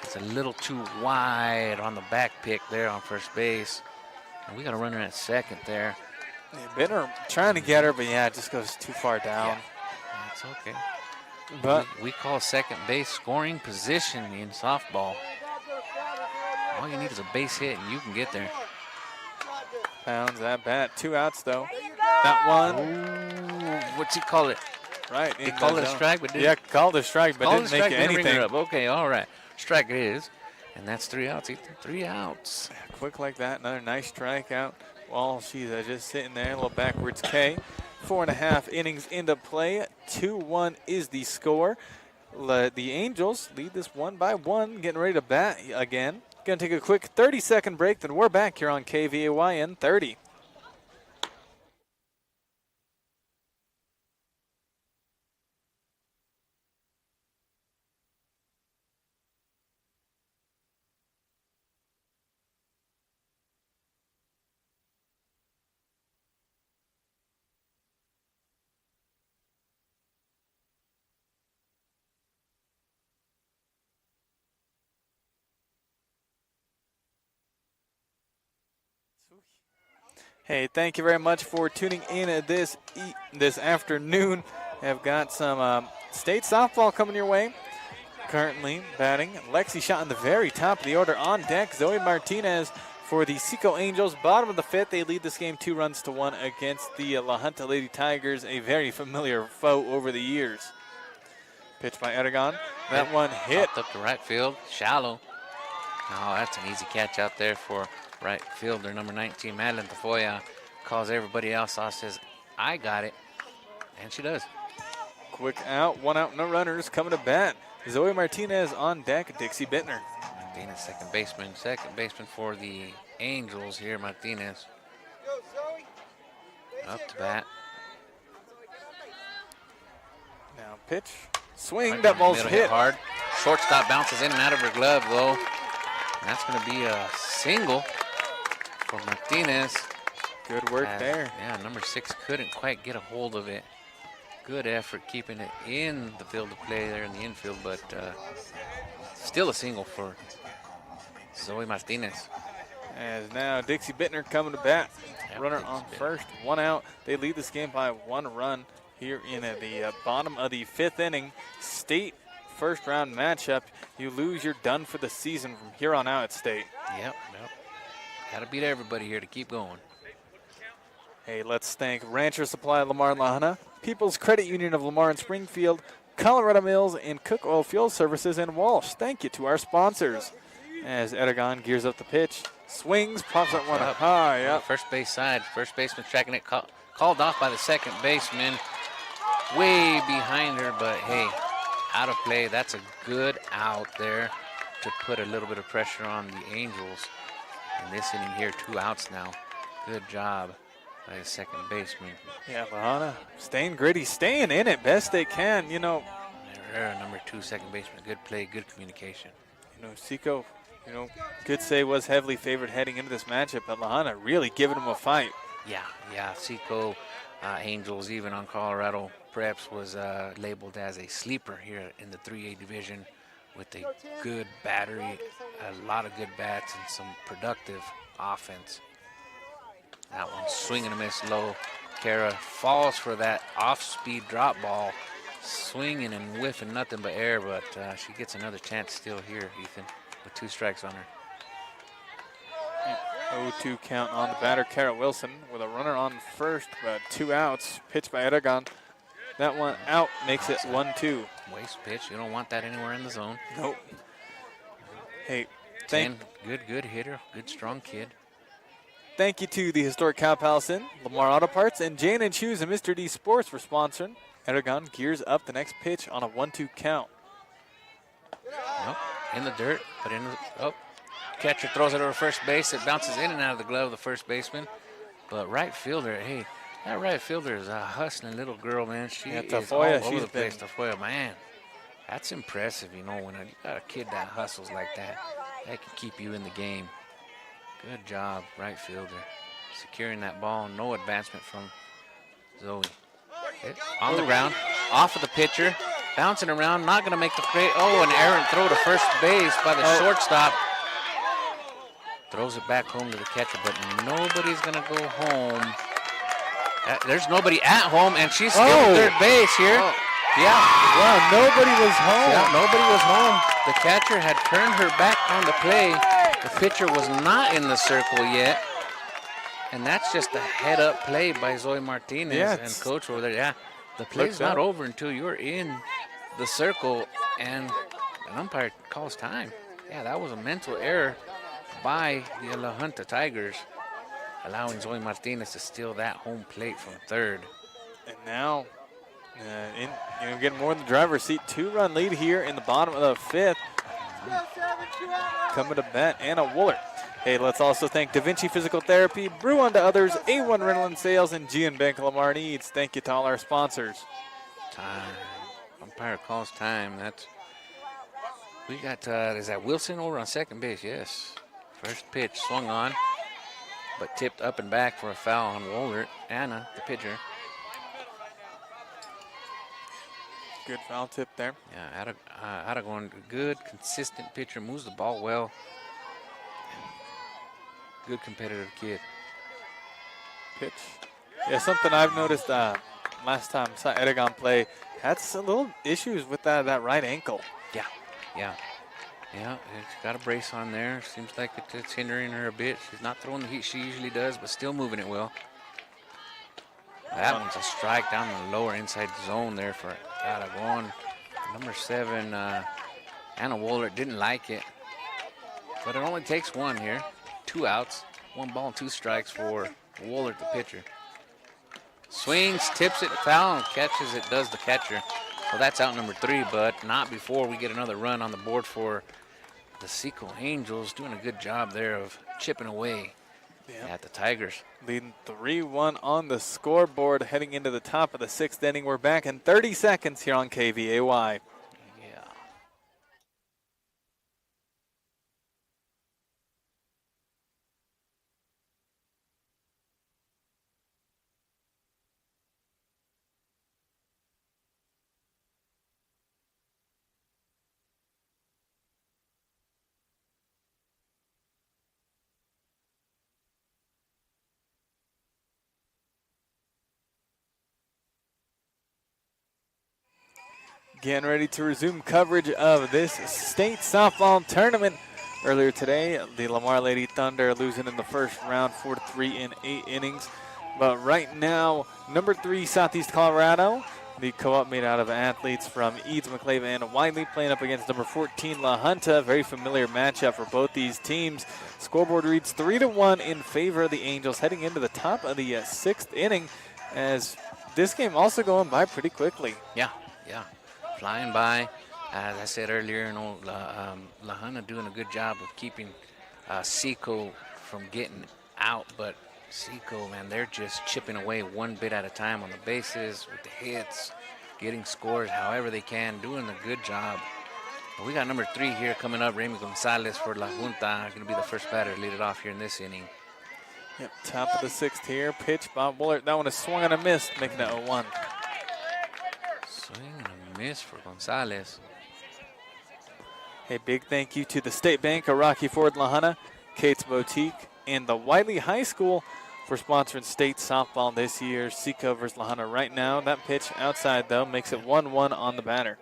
is a little too wide on the back pick there on first base. And we got a runner at second there. Yeah, Bittner trying to get her, but yeah, it just goes too far down. Yeah, that's okay. But we call second base scoring position in softball. All you need is a base hit and you can get there. Pounds that bat. 2 outs though. That one. Ooh, what's he call it? Right. He called it a strike, but yeah, called it a strike, but didn't make it anything. Okay, all right. Strike it is. And that's 3 outs. 3 outs. Quick like that. Another nice strikeout. Well, she's just sitting there. A little backwards K. 4.5 innings into play. 2-1 is the score. The Angels lead this 1-1. Getting ready to bat again. Going to take a quick 30-second break, then we're back here on KVAY 30. Hey, thank you very much for tuning in this afternoon. I've got some state softball coming your way. Currently batting, Lexi Shot in the very top of the order on deck. Zoe Martinez for the SECO Angels. Bottom of the 5th, they lead this game 2-1 against the LaJunta Lady Tigers, a very familiar foe over the years. Pitch by Eragon. That one hit. Up to right field, shallow. Oh, that's an easy catch out there for right fielder, number 19, Madeline Tafoya. Calls everybody else off, says, I got it. And she does. Quick out, 1 out, no runners. Coming to bat, Zoe Martinez on deck, Dixie Bittner. Martinez, second baseman for the Angels here, Martinez. Up to bat. Now pitch, swing, that ball's hit. Hard. Shortstop bounces in and out of her glove, though. And that's going to be a single for Martinez. Good work there. Yeah, number 6 couldn't quite get a hold of it. Good effort keeping it in the field of play there in the infield, but still a single for Zoe Martinez. As now Dixie Bittner coming to bat. Yep, Runner on first, 1 out. They lead this game by 1 run here in the bottom of the 5th inning. State first round matchup. You lose, you're done for the season from here on out at state. Yep. Got to beat everybody here to keep going. Hey, let's thank Rancher Supply Lamar and LaJunta, People's Credit Union of Lamar and Springfield, Colorado Mills, and Cook Oil Fuel Services in Walsh. Thank you to our sponsors. As Aragon gears up the pitch, swings, pops that one up high. Yep. First base side. First baseman tracking it. Called off by the second baseman. Way behind her, but hey, out of play. That's a good out there to put a little bit of pressure on the Angels. In this inning here, 2 outs now. Good job by the second baseman. Yeah, LaJunta staying gritty, staying in it best they can. You know, Herrera, number 2 second baseman. Good play, good communication. SECO, could say was heavily favored heading into this matchup, but LaJunta really giving them a fight. Yeah. SECO Angels, even on Colorado Preps, was labeled as a sleeper here in the 3A division with a good battery, a lot of good bats, and some productive offense. That one swing and a miss low. Kara falls for that off-speed drop ball, swinging and whiffing nothing but air, but she gets another chance still here, Ethan, with 2 strikes on her. 0-2 count on the batter, Kara Wilson, with a runner on first, but 2 outs. Pitched by Aragon. That one out makes it 1-2. Waste pitch. You don't want that anywhere in the zone. Nope. Hey, good hitter, good strong kid. Thank you to the historic Cow Palace Inn, Lamar Auto Parts, and Jane and Shoes and Mr. D Sports for sponsoring. Aragon gears up the next pitch on a 1-2 count. Nope. In the dirt, but catcher throws it over first base. It bounces in and out of the glove of the first baseman. But right fielder, hey, that right fielder is a hustling little girl, man. She is all over the place. Tafoya, man, that's impressive, when you got a kid that hustles like that can keep you in the game. Good job, right fielder. Securing that ball, no advancement from Zoe. On the ground, off of the pitcher, bouncing around, not going to make the play. Oh, an errant throw to first base by the shortstop. Throws it back home to the catcher, but nobody's going to go home. There's nobody at home, and she's still at third base here. Yeah. Wow, nobody was home. Yeah, nobody was home. The catcher had turned her back on the play. The pitcher was not in the circle yet. And that's just a head-up play by Zoe Martinez and coach over there. Yeah, the play's not over until you're in the circle and an umpire calls time. Yeah, that was a mental error by the LaJunta Tigers, allowing Zoe Martinez to steal that home plate from third. And now, getting more in the driver's seat. 2-run lead here in the bottom of the 5th. Coming to bat, Anna Woolert. Hey, let's also thank Da Vinci Physical Therapy, Brew Unto Others, A1 Rental and Sales, and G&B Bank Lamar Needs. Thank you to all our sponsors. Time. Umpire calls time. We got, is that Wilson over on second base? Yes. First pitch swung on, but tipped up and back for a foul on Woolert. Anna, the pitcher. Good foul tip there. Yeah, Aragon, good, consistent pitcher, moves the ball well. Good competitive kid. Pitch. Yeah, something I've noticed last time I saw Aragon play, had some little issues with that right ankle. Yeah, she's got a brace on there. Seems like it's hindering her a bit. She's not throwing the heat she usually does, but still moving it well. That one's a strike down the lower inside zone there for Aragon. Number 7, Anna Woolert didn't like it, but it only takes one here. 2 outs, 1 ball and 2 strikes for Woolert, the pitcher. Swings, tips it, foul, and catches it, does the catcher. So that's out number 3, but not before we get another run on the board for the SECO Angels. Doing a good job there of chipping away at the Tigers. Leading 3-1 on the scoreboard heading into the top of the 6th inning. We're back in 30 seconds here on KVAY. Getting ready to resume coverage of this state softball tournament. Earlier today, the Lamar Lady Thunder losing in the first round 4-3 in 8 innings. But right now, number 3 Southeast Colorado, the co-op made out of athletes from Eads, McClave, and Wiley, playing up against number 14 LaJunta. Very familiar matchup for both these teams. Scoreboard reads 3-1 in favor of the Angels heading into the top of the 6th inning, as this game also going by pretty quickly. Yeah. Flying by. As I said earlier, LaJunta doing a good job of keeping SECO from getting out, but SECO, man, they're just chipping away one bit at a time on the bases with the hits, getting scores however they can, doing a good job. But we got number 3 here coming up, Remy Gonzalez for LaJunta, going to be the first batter to lead it off here in this inning. Yep, top of the 6th here. Pitch, Bob Bullard. That one is swung and a miss, making it 0-1. Swing and a miss for Gonzalez. A big thank you to the State Bank of Rocky Ford LaJunta, Kate's Boutique, and the Wiley High School for sponsoring state softball this year. SECO versus LaJunta right now. That pitch outside, though, makes it 1-1 on the batter.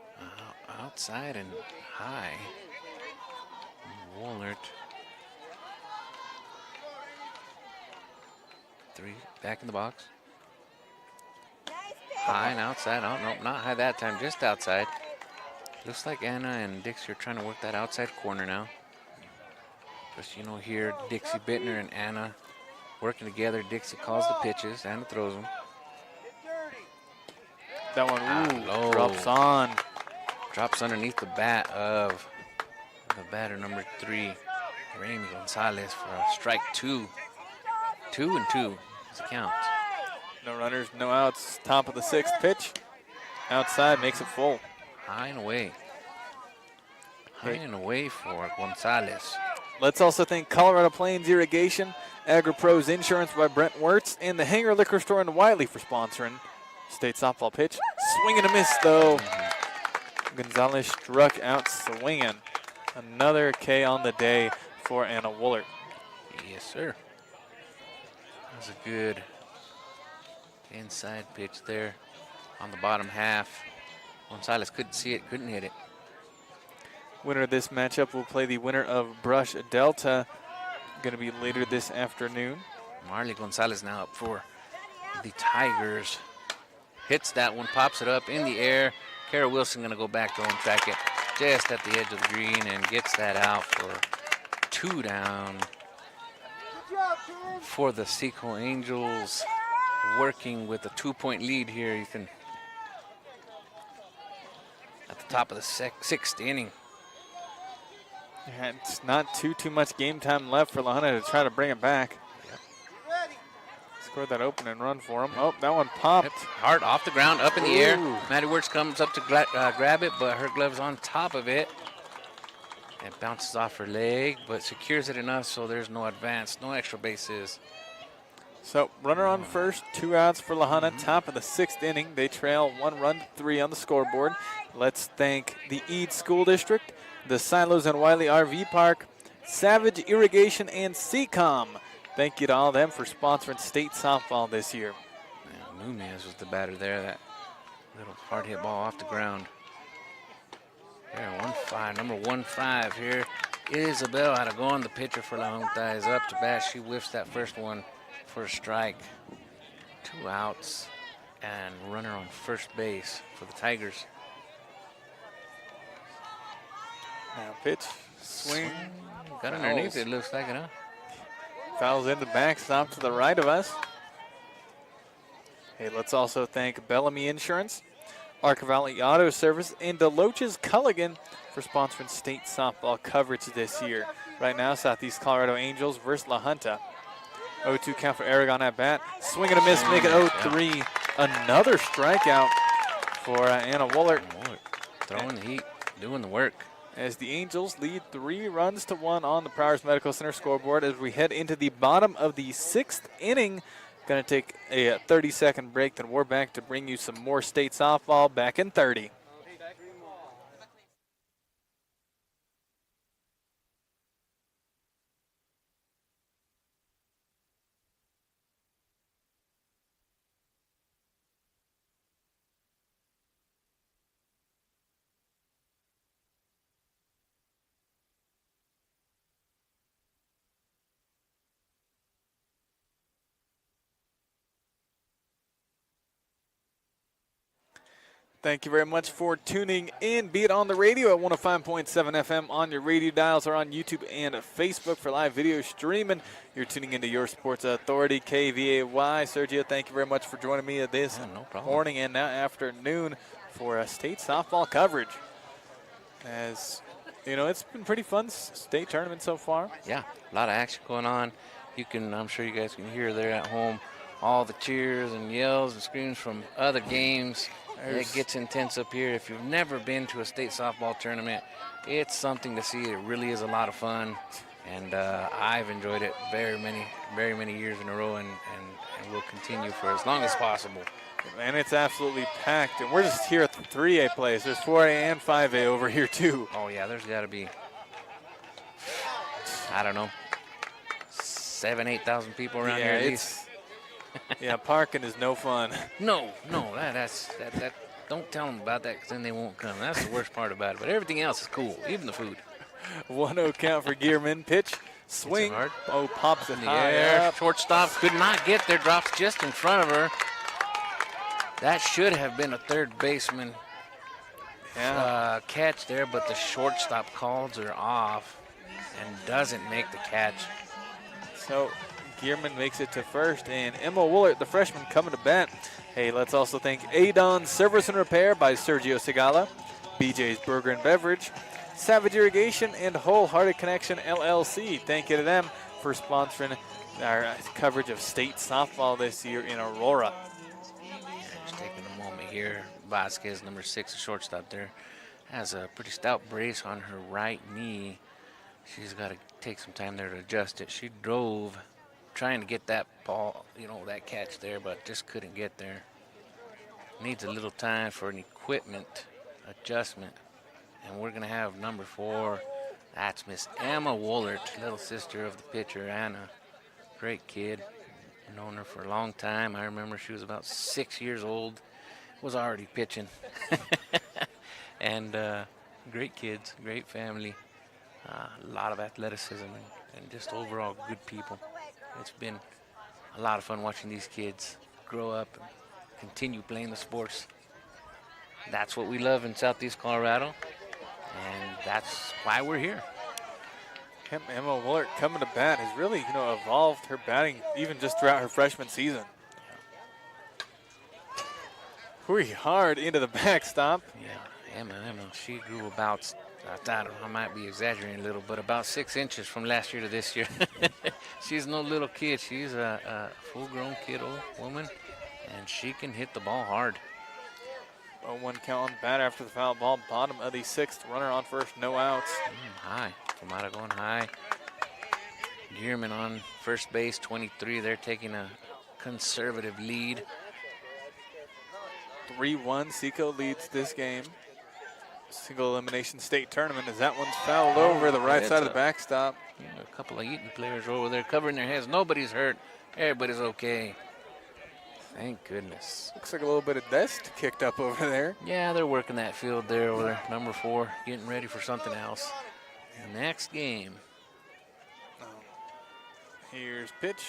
Outside and high. Woolert. 3 back in the box. High and outside. Oh, no, not high that time, just outside. Looks like Anna and Dixie are trying to work that outside corner now. Just, here, Dixie Bittner and Anna working together. Dixie calls the pitches. Anna throws them. That one, low. Drops underneath the bat of the batter, number 3, Remy Gonzalez, for a strike 2. 2-2 is the count. No runners, no outs. Top of the 6th pitch. Outside, makes it full. High and away. High and away for Gonzalez. Let's also thank Colorado Plains Irrigation, AgriPros Insurance by Brent Wirtz, and the Hangar Liquor Store in Wiley for sponsoring state softball pitch. Swing and a miss, though. Gonzalez struck out swinging. Another K on the day for Anna Woolert. Yes, sir. That was a good inside pitch there on the bottom half. Gonzalez couldn't see it, couldn't hit it. Winner of this matchup will play the winner of Brush Delta. Going to be later this afternoon. Marley Gonzalez now up for the Tigers. Hits that one, pops it up in the air. Kara Wilson going to go back to home track it just at the edge of the green and gets that out for 2 down. For the SECO Angels, working with a 2-point lead here. You can at the top of the 6th inning. Yeah, it's not too much game time left for LaJunta to try to bring it back. Yep. Scored that open and run for him. Oh, that one popped. Hard off the ground, up in the air. Maddie Wirtz comes up to grab it, but her glove's on top of it. It bounces off her leg, but secures it enough so there's no advance, no extra bases. So runner on first, 2 outs for LaJunta. Top of the 6th inning. They trail 1-3 on the scoreboard. Let's thank the Eads School District, the Silos and Wiley RV Park, Savage Irrigation, and CCOM. Thank you to all of them for sponsoring state softball this year. Yeah, Nunez was the batter there. That little hard hit ball off the ground. Here, 1-5, number 1-5 here. Isabel Aragon, the pitcher for LaJunta, is up to bat. She whiffs that first one for a strike. 2 outs and runner on first base for the Tigers. Now pitch, swing. Got underneath it, looks like it, huh? Fouls in the backstop to the right of us. Hey, let's also thank Bellamy Insurance, Arca Valley Auto Service, and Deloach's Culligan for sponsoring state softball coverage this year. Right now, Southeast Colorado Angels versus LaJunta. 0-2 count for Aragon at bat. Swing and a miss, make it 0-3. Another strikeout for Anna Woolert. Throwing the heat, doing the work. As the Angels lead 3-1 on the Prowers Medical Center scoreboard as we head into the bottom of the 6th inning. Going to take a 30-second break, then we're back to bring you some more state softball back in 30. Thank you very much for tuning in. Be it on the radio at 105.7 FM, on your radio dials, or on YouTube and Facebook for live video streaming. You're tuning into Your Sports Authority, KVAY. Sergio, thank you very much for joining me this morning and now afternoon for state softball coverage. As you know, it's been pretty fun state tournament so far. Yeah, a lot of action going on. I'm sure you guys can hear there at home all the cheers and yells and screams from other games. It gets intense up here. If you've never been to a state softball tournament, it's something to see. It really is a lot of fun, and I've enjoyed it very many years in a row, and will continue for as long as possible. And it's absolutely packed. And we're just here at the 3A place. There's 4A and 5A over here, too. Oh, yeah, there's got to be, I don't know, 7,000 to 8,000 people around here at least. Yeah, parking is no fun. No, that don't tell them about that, because then they won't come. That's the worst part about it. But everything else is cool, even the food. 1-0 count for Gearman. Pitch, swing. Oh, pops it in the high air. up. Shortstop could not get there, drops just in front of her. That should have been a third baseman catch there, but the shortstop calls her off and doesn't make the catch. So Gearman makes it to first, and Emma Woolert, the freshman, coming to bat. Hey, let's also thank Adon Service and Repair by Sergio Segala, BJ's Burger and Beverage, Savage Irrigation, and Wholehearted Connection LLC. Thank you to them for sponsoring our coverage of state softball this year in Aurora. Just taking a moment here. Vasquez, number 6, the shortstop there, has a pretty stout brace on her right knee. She's got to take some time there to adjust it. She drove trying to get that ball, that catch there, but just couldn't get there. Needs a little time for an equipment adjustment. And we're going to have number 4. That's Miss Emma Woolert, little sister of the pitcher, Anna. Great kid. Known her for a long time. I remember she was about 6 years old. Was already pitching. And great kids, great family. A lot of athleticism and just overall good people. It's been a lot of fun watching these kids grow up and continue playing the sports. That's what we love in Southeast Colorado, and that's why we're here. Emma Woolert coming to bat has really, evolved her batting even just throughout her freshman season. Pretty hard into the backstop. Yeah, Emma, she grew about, I might be exaggerating a little, but about 6 inches from last year to this year. She's no little kid. She's a full-grown kiddo woman, and she can hit the ball hard. 0-1 count on the batter after the foul ball. Bottom of the 6th. Runner on first, no outs. High. Kamada going high. Gearman on first base, 23. They're taking a conservative lead. 3-1. SECO leads this game. Single elimination state tournament as that one's fouled over the right side of the backstop. Yeah, a couple of Eaton players over there covering their heads. Nobody's hurt. Everybody's okay. Thank goodness. Looks like a little bit of dust kicked up over there. Yeah, they're working that field there over there. Number 4, getting ready for something else. Next game. Here's pitch.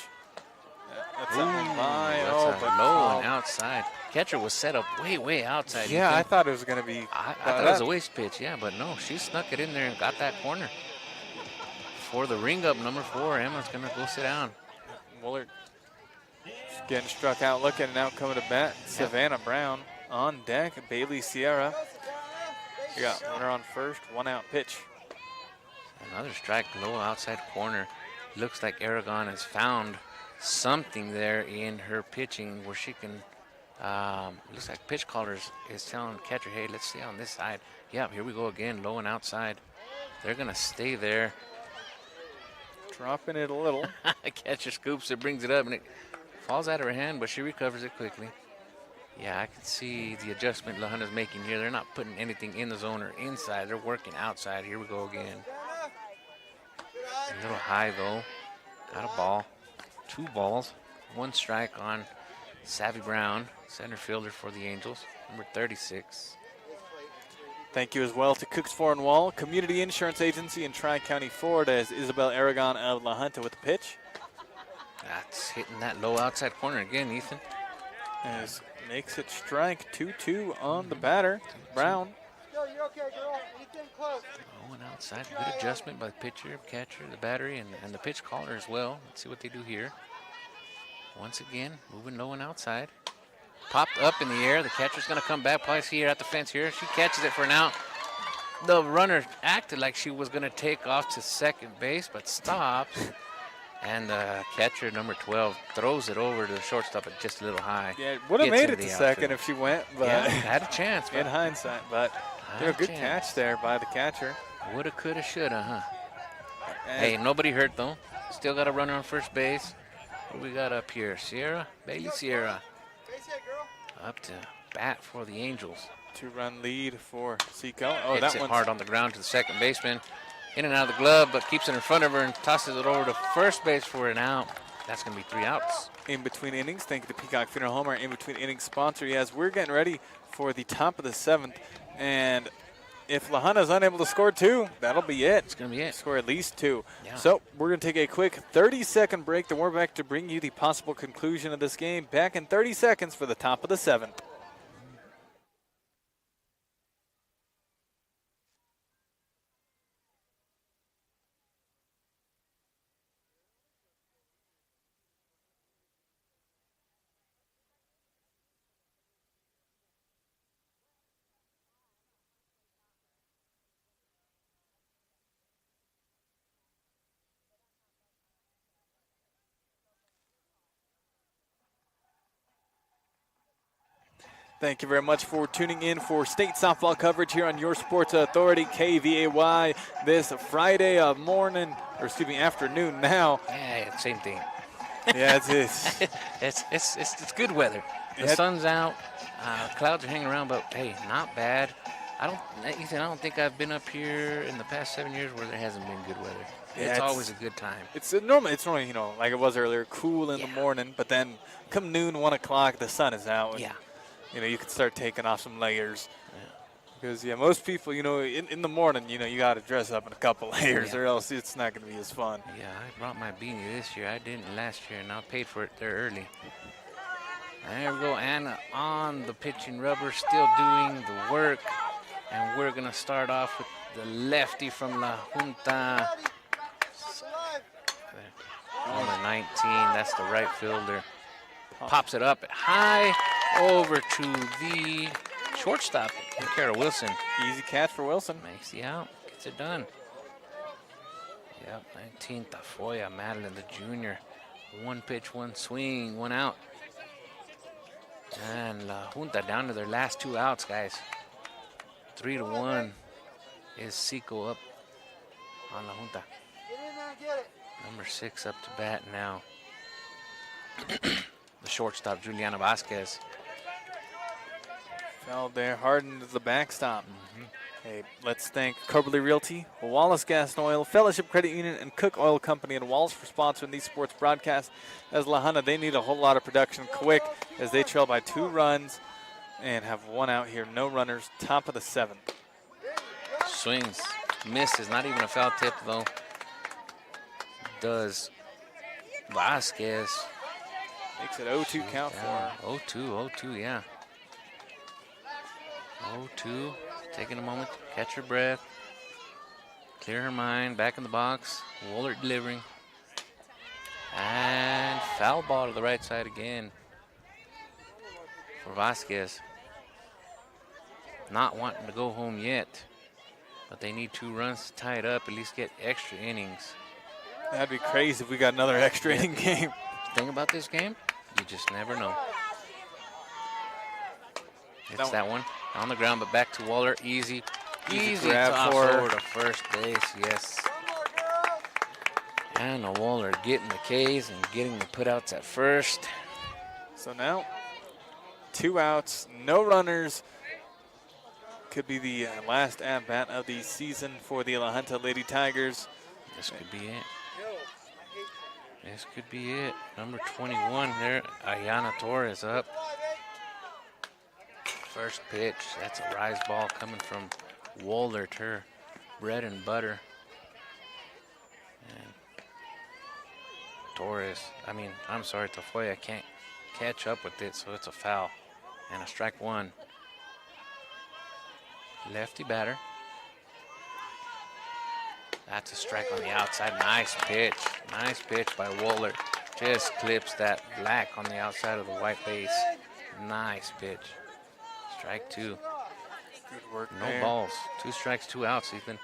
That's that one by. That's low and outside. Catcher was set up way outside. Yeah, I thought it was going to be. I thought it was a waste pitch, yeah, but no, she snuck it in there and got that corner. For the ring up, number 4, Emma's going to go sit down. Woolert getting struck out, looking now coming to bat. Savannah Brown on deck. Bailey Sierra. You got runner on first, 1 out pitch. Another strike, low outside corner. Looks like Aragon has found something there in her pitching where she can, looks like pitch callers is telling the catcher, hey, let's stay on this side. Yeah, here we go again, low and outside. They're going to stay there. Dropping it a little. Catcher scoops it, brings it up, and it falls out of her hand, but she recovers it quickly. Yeah, I can see the adjustment LaJunta's making here. They're not putting anything in the zone or inside. They're working outside. Here we go again. A little high, though. Got a ball. 2 balls. 1 strike on Savvy Brown, center fielder for the Angels, number 36. Thank you as well to Cooks Foreign Wall, Community Insurance Agency in Tri-County, Florida, as Isabel Aragon of LaJunta with the pitch. That's hitting that low outside corner again, Ethan. As Makes it strike 2-2 on the batter, Brown. Yo, you're okay, girl. Anything close? Going outside. Good adjustment by the pitcher, catcher, the battery, and the pitch caller as well. Let's see what they do here. Once again, moving low and outside. Popped up in the air. The catcher's going to come back. Probably see her at the fence here. She catches it for an out. The runner acted like she was going to take off to second base, but stops. And the catcher, number 12, throws it over to the shortstop, but just a little high. Yeah, would have Gets made into it to the second outfield. if she went, but Yeah, had a chance. in hindsight. But a good catch there by the catcher. Woulda, coulda, shoulda, huh? And Hey, nobody hurt though. Still got a runner on first base. What do we got up here? Sierra, Bailey Sierra, up to bat for the Angels. 2-run lead for SECO. Oh, Hits that it one's hard on the ground to the second baseman. In and out of the glove, but keeps it in front of her and tosses it over to first base for an out. That's going to be 3 outs. in between innings. Thank you to Peacock Funeral Home, our in between innings sponsor. Yes, we're getting ready for the top of the 7th, and if LaJunta's unable to score 2, that'll be it. It's going to be it. Score at least 2. Yeah. So we're going to take a quick 30-second break. Then we're back to bring you the possible conclusion of this game. Back in 30 seconds for the top of the 7th. Thank you very much for tuning in for state softball coverage here on your Sports Authority, KVAY, this Friday afternoon now. Yeah, same thing. Yeah, It's good weather. The sun's out, clouds are hanging around, but hey, not bad. Ethan, I don't think I've been up here in the past 7 years where there hasn't been good weather. Yeah, It's always a good time. It's normally, like it was earlier, cool in the morning, but then come noon, 1 o'clock, the sun is out. Yeah. You can start taking off some layers. Because, most people, in the morning, you got to dress up in a couple layers or else it's not going to be as fun. Yeah, I brought my beanie this year. I didn't last year, and I paid for it there early. There we go, Anna on the pitching rubber, still doing the work. And we're going to start off with the lefty from LaJunta. Number 19, that's the right fielder. Pops it up high over to the shortstop, Kara Wilson. Easy catch for Wilson. Makes the out, gets it done. Yep, 19, Tafoya Madeline, the junior. 1 pitch, 1 swing, 1 out. And LaJunta down to their last 2 outs, guys. 3-1 is SECO up on LaJunta. Number 6 up to bat now. The shortstop, Juliana Vasquez. Fell there, hard into the backstop. Hey, let's thank Coberly Realty, Wallace Gas and Oil, Fellowship Credit Union, and Cook Oil Company and Walls for sponsoring these sports broadcasts. As LaJunta, they need a whole lot of production quick as they trail by 2 runs and have 1 out here. No runners, top of the 7th. Swings, misses, not even a foul tip though. Does Vasquez. Makes it 0-2 count for her. 0-2, yeah. 0-2, taking a moment to catch her breath, clear her mind, back in the box, Woolert delivering. And foul ball to the right side again for Vasquez. Not wanting to go home yet, but they need 2 runs to tie it up, at least get extra innings. That'd be crazy if we got another extra inning game. The thing about this game, you just never know. It's that one on the ground, but back to Waller. Easy grab toss for her. over to first base. Yes. And Waller getting the K's and getting the putouts at first. So now, 2 outs, no runners. Could be the last at-bat of the season for the LaJunta Lady Tigers. This could be it. This could be it. Number 21 there, Ayana Torres up. First pitch, that's a rise ball coming from Woolert, her bread and butter. And Tafoya can't catch up with it, so it's a foul. And a strike one. Lefty batter. That's a strike on the outside. Nice pitch. Nice pitch by Woolert. Just clips that black on the outside of the white base. Nice pitch. Strike two. Good work No there. balls. 2 strikes, 2 outs, Ethan.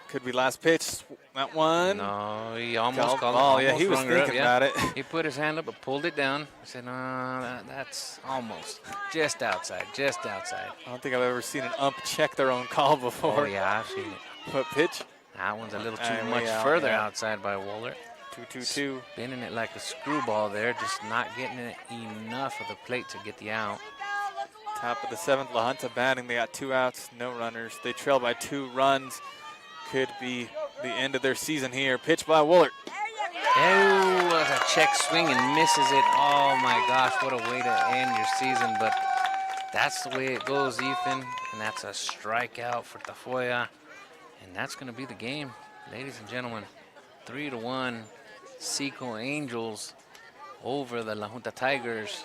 Could be last pitch. That one. No, he almost Called called ball. it. Yeah, Almost he was rung her up, thinking yeah. about it. He put his hand up but pulled it down. I said, no, that's almost. Just outside. Just outside. I don't think I've ever seen an ump check their own call before. Oh, yeah, I've seen it. But pitch. That one's a little Way too much out, further yeah. outside by Woolert. 2-2-2. Spinning it like a screwball there, just not getting it enough of the plate to get the out. Top of the 7th, LaJunta batting. They got 2 outs, no runners. They trail by 2 runs. Could be the end of their season here. Pitch by Woolert. Oh, that's a check swing and misses it. Oh my gosh, what a way to end your season. But that's the way it goes, Ethan. And that's a strikeout for Tafoya. And that's going to be the game, ladies and gentlemen. 3-1, SECO Angels over the LaJunta Tigers.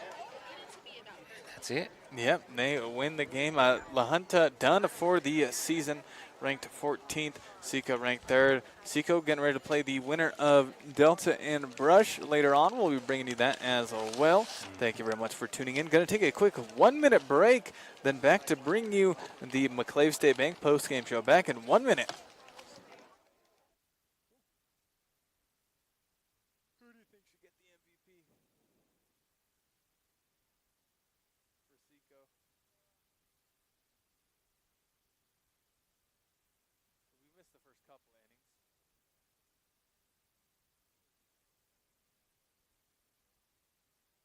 That's it. Yep, they win the game. LaJunta done for the season, ranked 14th. SECO ranked 3rd. SECO getting ready to play the winner of Delta and Brush later on. We'll be bringing you that as well. Thank you very much for tuning in. Going to take a quick 1-minute break, then back to bring you the McClave State Bank post-game show. Back in 1 minute. Who do you think should get the MVP for SECO? We missed the first couple innings.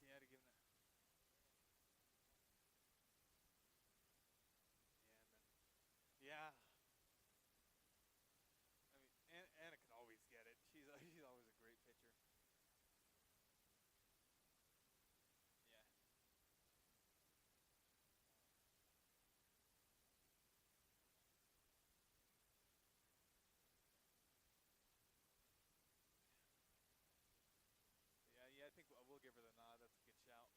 Yeah, to give him that. Yeah. I mean, Anna can always get it. She's always a great pitcher. Yeah. Yeah, I think we'll give her the nod. That's a good shout.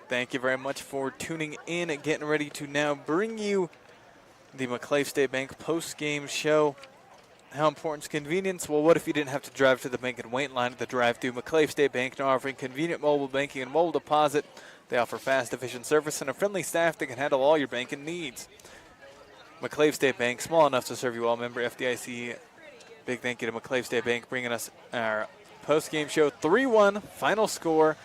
Thank you very much for tuning in and getting ready to now bring you the McClave State Bank post-game show. How important is convenience? Well, what if you didn't have to drive to the bank and wait in line at the drive-thru? McClave State Bank now offering convenient mobile banking and mobile deposit. They offer fast, efficient service and a friendly staff that can handle all your banking needs. McClave State Bank, small enough to serve you all. Member FDIC. Big thank you to McClave State Bank bringing us our post-game show. 3-1 final score.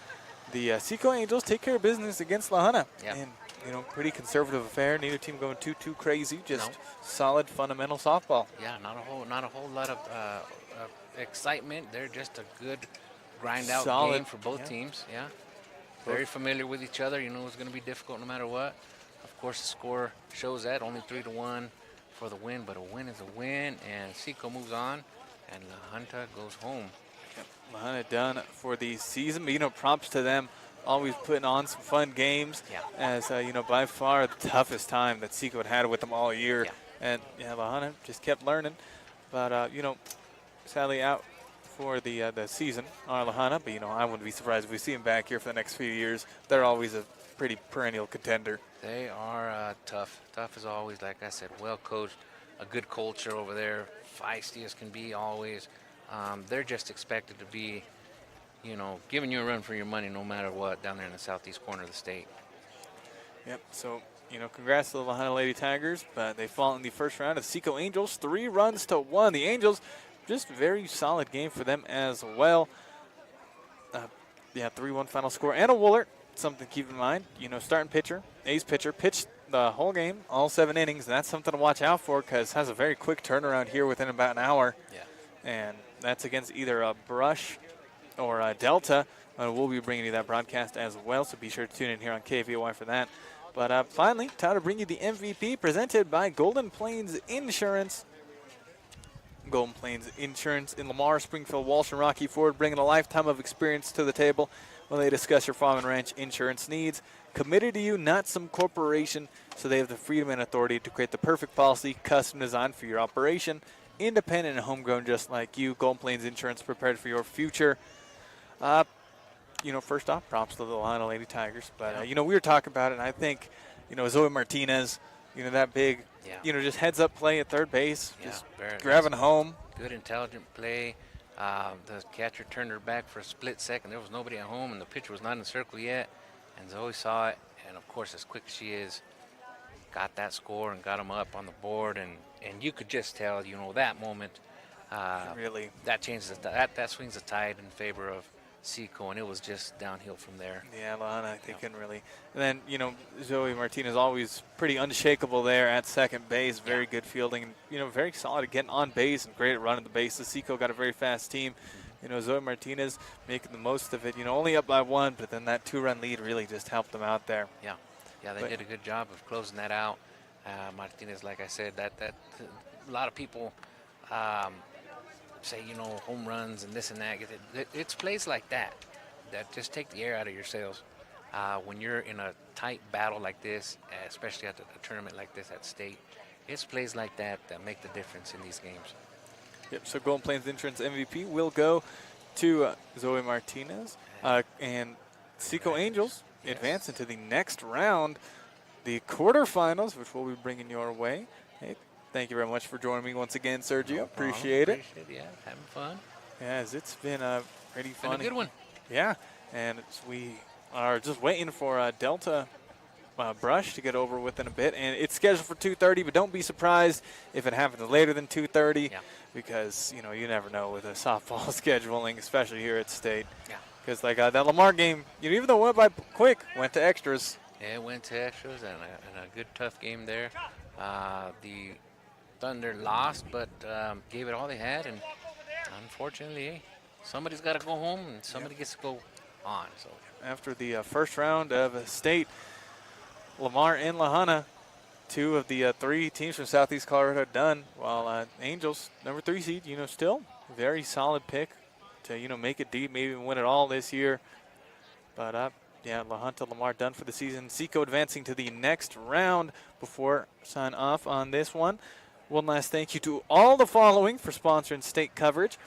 The SECO Angels take care of business against LaJunta. Yep. And, you know, pretty conservative affair. Neither team going too crazy. Just No. solid, fundamental softball. Yeah, not a whole lot of excitement. They're just a good grind-out Solid, game for both yeah. teams. Yeah, very familiar with each other. You know it's going to be difficult no matter what. Of course, the score shows that only 3-1 for the win, but a win is a win, and SECO moves on, and LaJunta goes home. LaJunta done for the season, but, you know, props to them. Always putting on some fun games. Yeah. As, you know, by far the toughest time that SECO had with them all year. Yeah. And, yeah, LaJunta just kept learning. But, you know, sadly out for the season are LaJunta. But, you know, I wouldn't be surprised if we see them back here for the next few years. They're always a pretty perennial contender. They are tough as always. Like I said, well coached, a good culture over there, feisty as can be always. They're just expected to be, you know, giving you a run for your money no matter what down there in the southeast corner of the state. Yep, so, you know, congrats to the LaJunta Lady Tigers, but they fall in the first round of SECO Angels, 3-1. The Angels, just very solid game for them as well. Yeah, 3-1 final score. Anna Woolert, something to keep in mind, you know, starting pitcher, ace pitcher, pitched the whole game, all 7 innings. And that's something to watch out for because has a very quick turnaround here within about an hour. Yeah. And that's against either a Brush or a Delta. We'll be bringing you that broadcast as well, so be sure to tune in here on KVOY for that. But finally, time to bring you the MVP presented by Golden Plains Insurance. Golden Plains Insurance in Lamar, Springfield, Walsh, and Rocky Ford, bringing a lifetime of experience to the table when they discuss your farm and ranch insurance needs. Committed to you, not some corporation, so they have the freedom and authority to create the perfect policy, custom designed for your operation. Independent and homegrown just like you. Golden Plains Insurance, prepared for your future. First off, props to the LaJunta Lady Tigers. But, Yeah. we were talking about it, and I think, Zoe Martinez, that big, Yeah. just heads-up play at third base, Yeah, just very grabbing nice. home. Good, intelligent play. The catcher turned her back for a split second. There was nobody at home, and the pitcher was not in the circle yet. And Zoe saw it, and of course, as quick as she is, got that score and got them up on the board. And you could just tell, that moment, Really. that changes that swings the tide in favor of SECO, and it was just downhill from there. Yeah, LaJunta, they couldn't really. And then, Zoe Martinez always pretty unshakable there at second base. Very good fielding. And, very solid at getting on base and great at running the bases. SECO got a very fast team. Zoe Martinez making the most of it. Only up by 1, but then that 2-run lead really just helped them out there. Yeah, they did a good job of closing that out. Martinez, like I said, that a lot of people say, home runs and this and that. It's plays like that just take the air out of your sails. When you're in a tight battle like this, especially at a tournament like this at state, it's plays like that make the difference in these games. Yep, so Golden Plains Insurance MVP will go to Zoe Martinez. And SECO Angels advance into the next round, the quarterfinals, which we'll be bringing your way. Hey, thank you very much for joining me once again, Sergio. No Appreciate it. Yeah, having fun. Yes, it's been pretty fun. Been a good one. Yeah, and we are just waiting for Delta Brush to get over with in a bit, and it's scheduled for 2:30. But don't be surprised if it happens later than 2:30, because you never know with a softball scheduling, especially here at State. Yeah. Because like that Lamar game, even though it went by quick, went to extras. Yeah, it went to extras and a good tough game there. The Thunder lost, but gave it all they had, and unfortunately, somebody's got to go home and somebody gets to go on. So after the first round of State, Lamar and LaJunta, 2 of the 3 teams from Southeast Colorado done, while Angels, number 3 seed, still very solid pick to, make it deep, maybe even win it all this year. But, LaJunta, Lamar done for the season. SECO advancing to the next round before sign off on this one. One last thank you to all the following for sponsoring State coverage.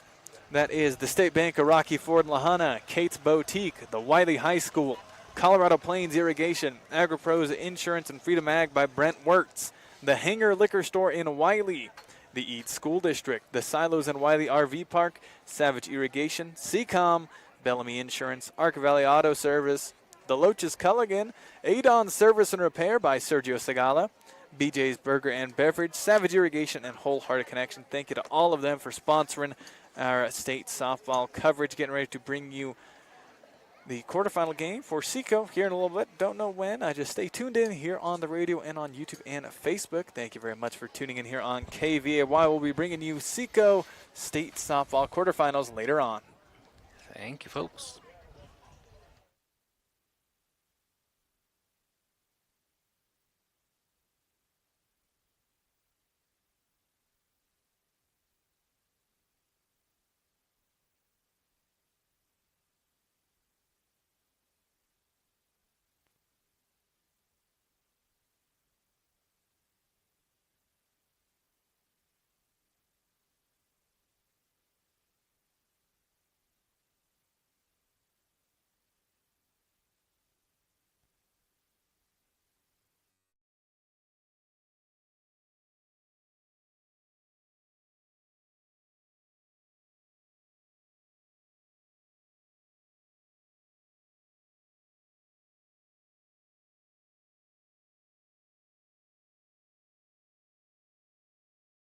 That is the State Bank of Rocky Ford and LaJunta, Kate's Boutique, the Wiley High School, Colorado Plains Irrigation, AgriPros Insurance, and Freedom Ag by Brent Wirtz, the Hanger Liquor Store in Wiley, the Eads School District, the Silos in Wiley RV Park, Savage Irrigation, Seacom, Bellamy Insurance, Arc Valley Auto Service, the Loaches Culligan, Adon Service and Repair by Sergio Segala, BJ's Burger and Beverage, Savage Irrigation, and Wholehearted Connection. Thank you to all of them for sponsoring our state softball coverage. Getting ready to bring you the quarterfinal game for SECO here in a little bit. Don't know when. Just stay tuned in here on the radio and on YouTube and Facebook. Thank you very much for tuning in here on KVAY. We'll be bringing you SECO State softball quarterfinals later on. thank you, folks.